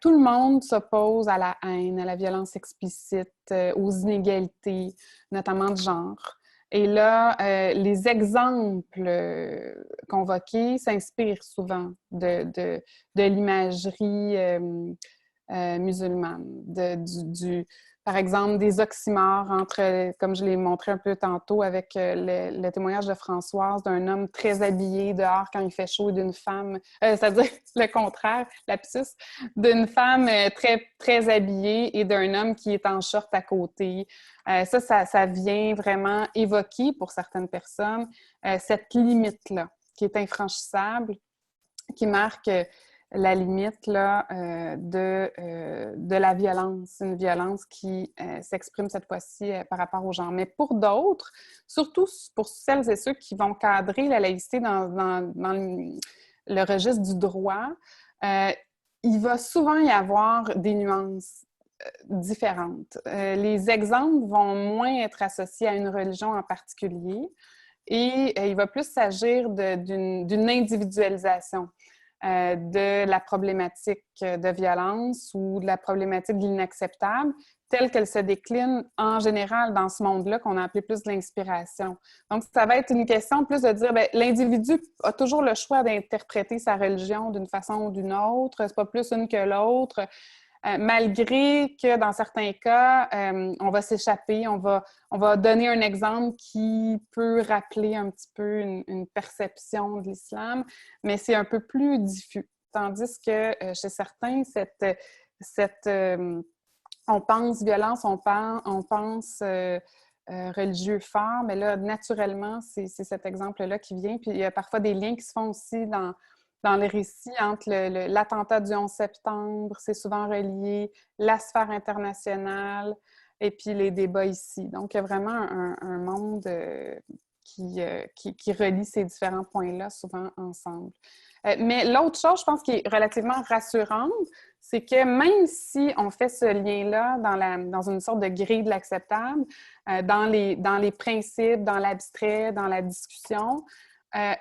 Tout le monde s'oppose à la haine, à la violence explicite, aux inégalités, notamment de genre. Et là, les exemples convoqués s'inspirent souvent de l'imagerie musulmane, par exemple, des oxymores entre, comme je l'ai montré un peu tantôt avec le témoignage de Françoise, d'un homme très habillé dehors quand il fait chaud et d'une femme, c'est-à-dire le contraire, lapsus, d'une femme très, très habillée et d'un homme qui est en short à côté. Ça vient vraiment évoquer pour certaines personnes cette limite-là qui est infranchissable, qui marque la limite là, de la violence, une violence qui s'exprime cette fois-ci par rapport aux gens. Mais pour d'autres, surtout pour celles et ceux qui vont cadrer la laïcité dans le registre du droit, il va souvent y avoir des nuances différentes. Les exemples vont moins être associés à une religion en particulier et il va plus s'agir d'une individualisation de la problématique de violence ou de la problématique de l'inacceptable telle qu'elle se décline en général dans ce monde-là qu'on a appelé plus de l'inspiration. Donc, ça va être une question plus de dire, bien, l'individu a toujours le choix d'interpréter sa religion d'une façon ou d'une autre, c'est pas plus une que l'autre, malgré que dans certains cas, on va s'échapper, on va donner un exemple qui peut rappeler un petit peu une perception de l'islam, mais c'est un peu plus diffus. Tandis que chez certains, on pense violence, on pense religieux fort, mais là, naturellement, c'est cet exemple-là qui vient. Puis il y a parfois des liens qui se font aussi dans les récits entre l'attentat du 11 septembre, c'est souvent relié, la sphère internationale et puis les débats ici. Donc, il y a vraiment un monde qui relie ces différents points-là souvent ensemble. Mais l'autre chose, je pense, qui est relativement rassurante, c'est que même si on fait ce lien-là dans une sorte de grille de l'acceptable, dans les principes, dans l'abstrait, dans la discussion,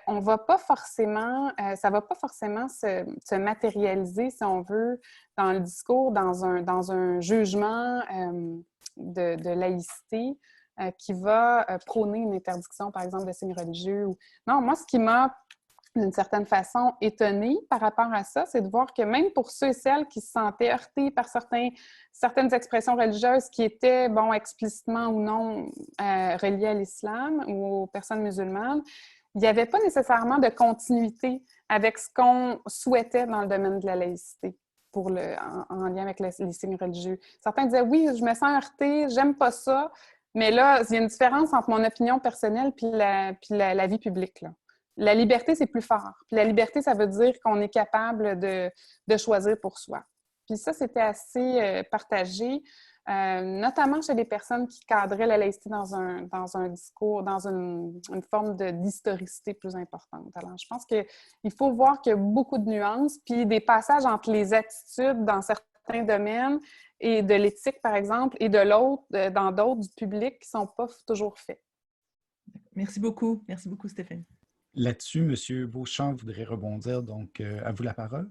on va pas forcément, ça va pas forcément se matérialiser, si on veut, dans le discours, dans un jugement de laïcité qui va prôner une interdiction, par exemple, de signes religieux. Non, moi, ce qui m'a d'une certaine façon étonnée par rapport à ça, c'est de voir que même pour ceux et celles qui se sentaient heurtés par certaines expressions religieuses qui étaient, bon, explicitement ou non reliées à l'islam ou aux personnes musulmanes, il n'y avait pas nécessairement de continuité avec ce qu'on souhaitait dans le domaine de la laïcité en lien avec les signes religieux. Certains disaient « Oui, je me sens heurté, j'aime pas ça », mais là, il y a une différence entre mon opinion personnelle puis la vie publique, là. La liberté, c'est plus fort. Puis la liberté, ça veut dire qu'on est capable de choisir pour soi. Puis ça, c'était assez partagé, notamment chez les personnes qui cadraient la laïcité dans un discours, dans une forme d'historicité plus importante. Alors, je pense qu'il faut voir qu'il y a beaucoup de nuances, puis des passages entre les attitudes dans certains domaines et de l'éthique, par exemple, et de l'autre, dans d'autres, du public, qui ne sont pas toujours faits. Merci beaucoup. Merci beaucoup, Stéphanie. Là-dessus, M. Beauchamp voudrait rebondir, donc à vous la parole.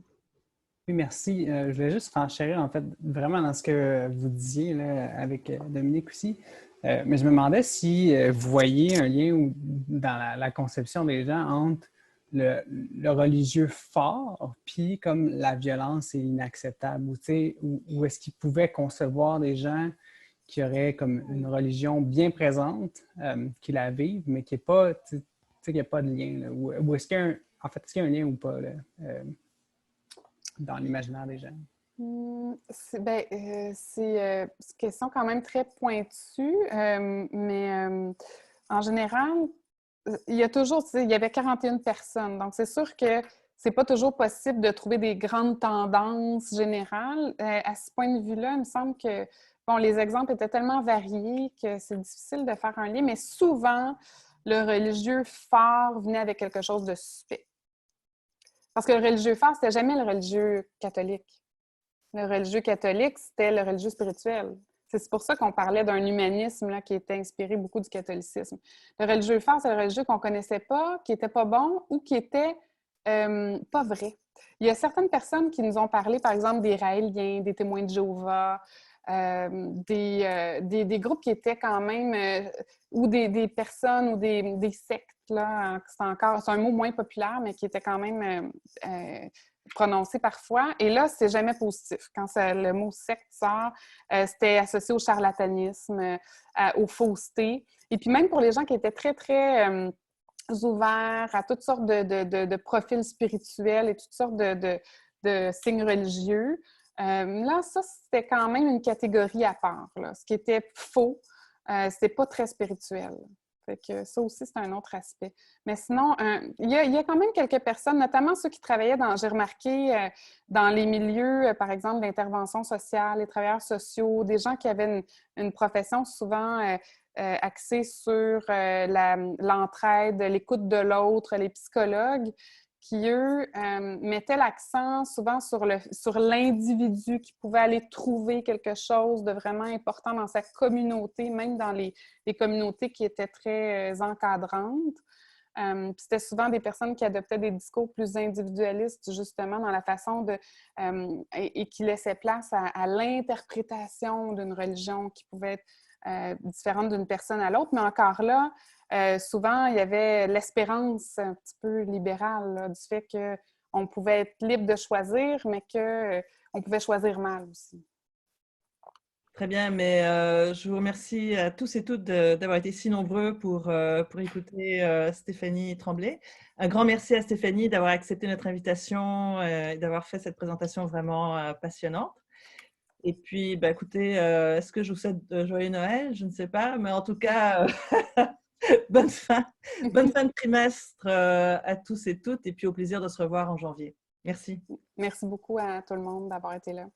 Oui, merci. Je voulais juste renchérir, en fait, vraiment dans ce que vous disiez là, avec Dominique aussi. Mais je me demandais si vous voyez un lien dans la conception des gens entre le religieux fort puis comme la violence est inacceptable. Ou est-ce qu'ils pouvaient concevoir des gens qui auraient comme une religion bien présente, qui la vivent, mais qui n'est pas... qu'il n'y a pas de lien, là. Ou est-ce qu'il y a est-ce qu'il y a un lien ou pas là, dans l'imaginaire des gens? C'est une question quand même très pointue, mais en général, il y a toujours, il y avait 41 personnes, donc c'est sûr que c'est pas toujours possible de trouver des grandes tendances générales. À ce point de vue-là, il me semble que bon, les exemples étaient tellement variés que c'est difficile de faire un lien, mais souvent, le religieux fort venait avec quelque chose de suspect. Parce que le religieux fort, c'était jamais le religieux catholique. Le religieux catholique, c'était le religieux spirituel. C'est pour ça qu'on parlait d'un humanisme là, qui était inspiré beaucoup du catholicisme. Le religieux fort, c'est le religieux qu'on ne connaissait pas, qui n'était pas bon ou qui était pas vrai. Il y a certaines personnes qui nous ont parlé, par exemple, des Raéliens, des témoins de Jéhovah, des groupes qui étaient quand même, ou des personnes ou des sectes, là, c'est un mot moins populaire, mais qui était quand même prononcé parfois. Et là, c'est jamais positif. Quand le mot secte sort, c'était associé au charlatanisme, aux faussetés. Et puis même pour les gens qui étaient très, très ouverts à toutes sortes de profils spirituels et toutes sortes de signes religieux, là, ça, c'était quand même une catégorie à part. Là. Ce qui était faux, c'était pas très spirituel. Fait que ça aussi, c'est un autre aspect. Mais sinon, il y a quand même quelques personnes, notamment ceux qui travaillaient j'ai remarqué, dans les milieux, par exemple, d'intervention sociale, les travailleurs sociaux, des gens qui avaient une profession souvent axée sur l'entraide, l'écoute de l'autre, les psychologues, qui, eux, mettaient l'accent souvent sur l'individu qui pouvait aller trouver quelque chose de vraiment important dans sa communauté, même dans les communautés qui étaient très encadrantes. C'était souvent des personnes qui adoptaient des discours plus individualistes, justement, dans la façon et qui laissaient place à l'interprétation d'une religion qui pouvait être différente d'une personne à l'autre. Mais encore là, souvent, il y avait l'espérance un petit peu libérale là, du fait qu'on pouvait être libre de choisir, mais qu'on pouvait choisir mal aussi. Très bien, mais je vous remercie à tous et toutes d'avoir été si nombreux pour écouter Stéphanie Tremblay. Un grand merci à Stéphanie d'avoir accepté notre invitation et d'avoir fait cette présentation vraiment passionnante. Et puis, bah, écoutez, est-ce que je vous souhaite joyeux Noël? Je ne sais pas, mais en tout cas, bonne fin de trimestre à tous et toutes, et puis au plaisir de se revoir en janvier. Merci. Merci beaucoup à tout le monde d'avoir été là.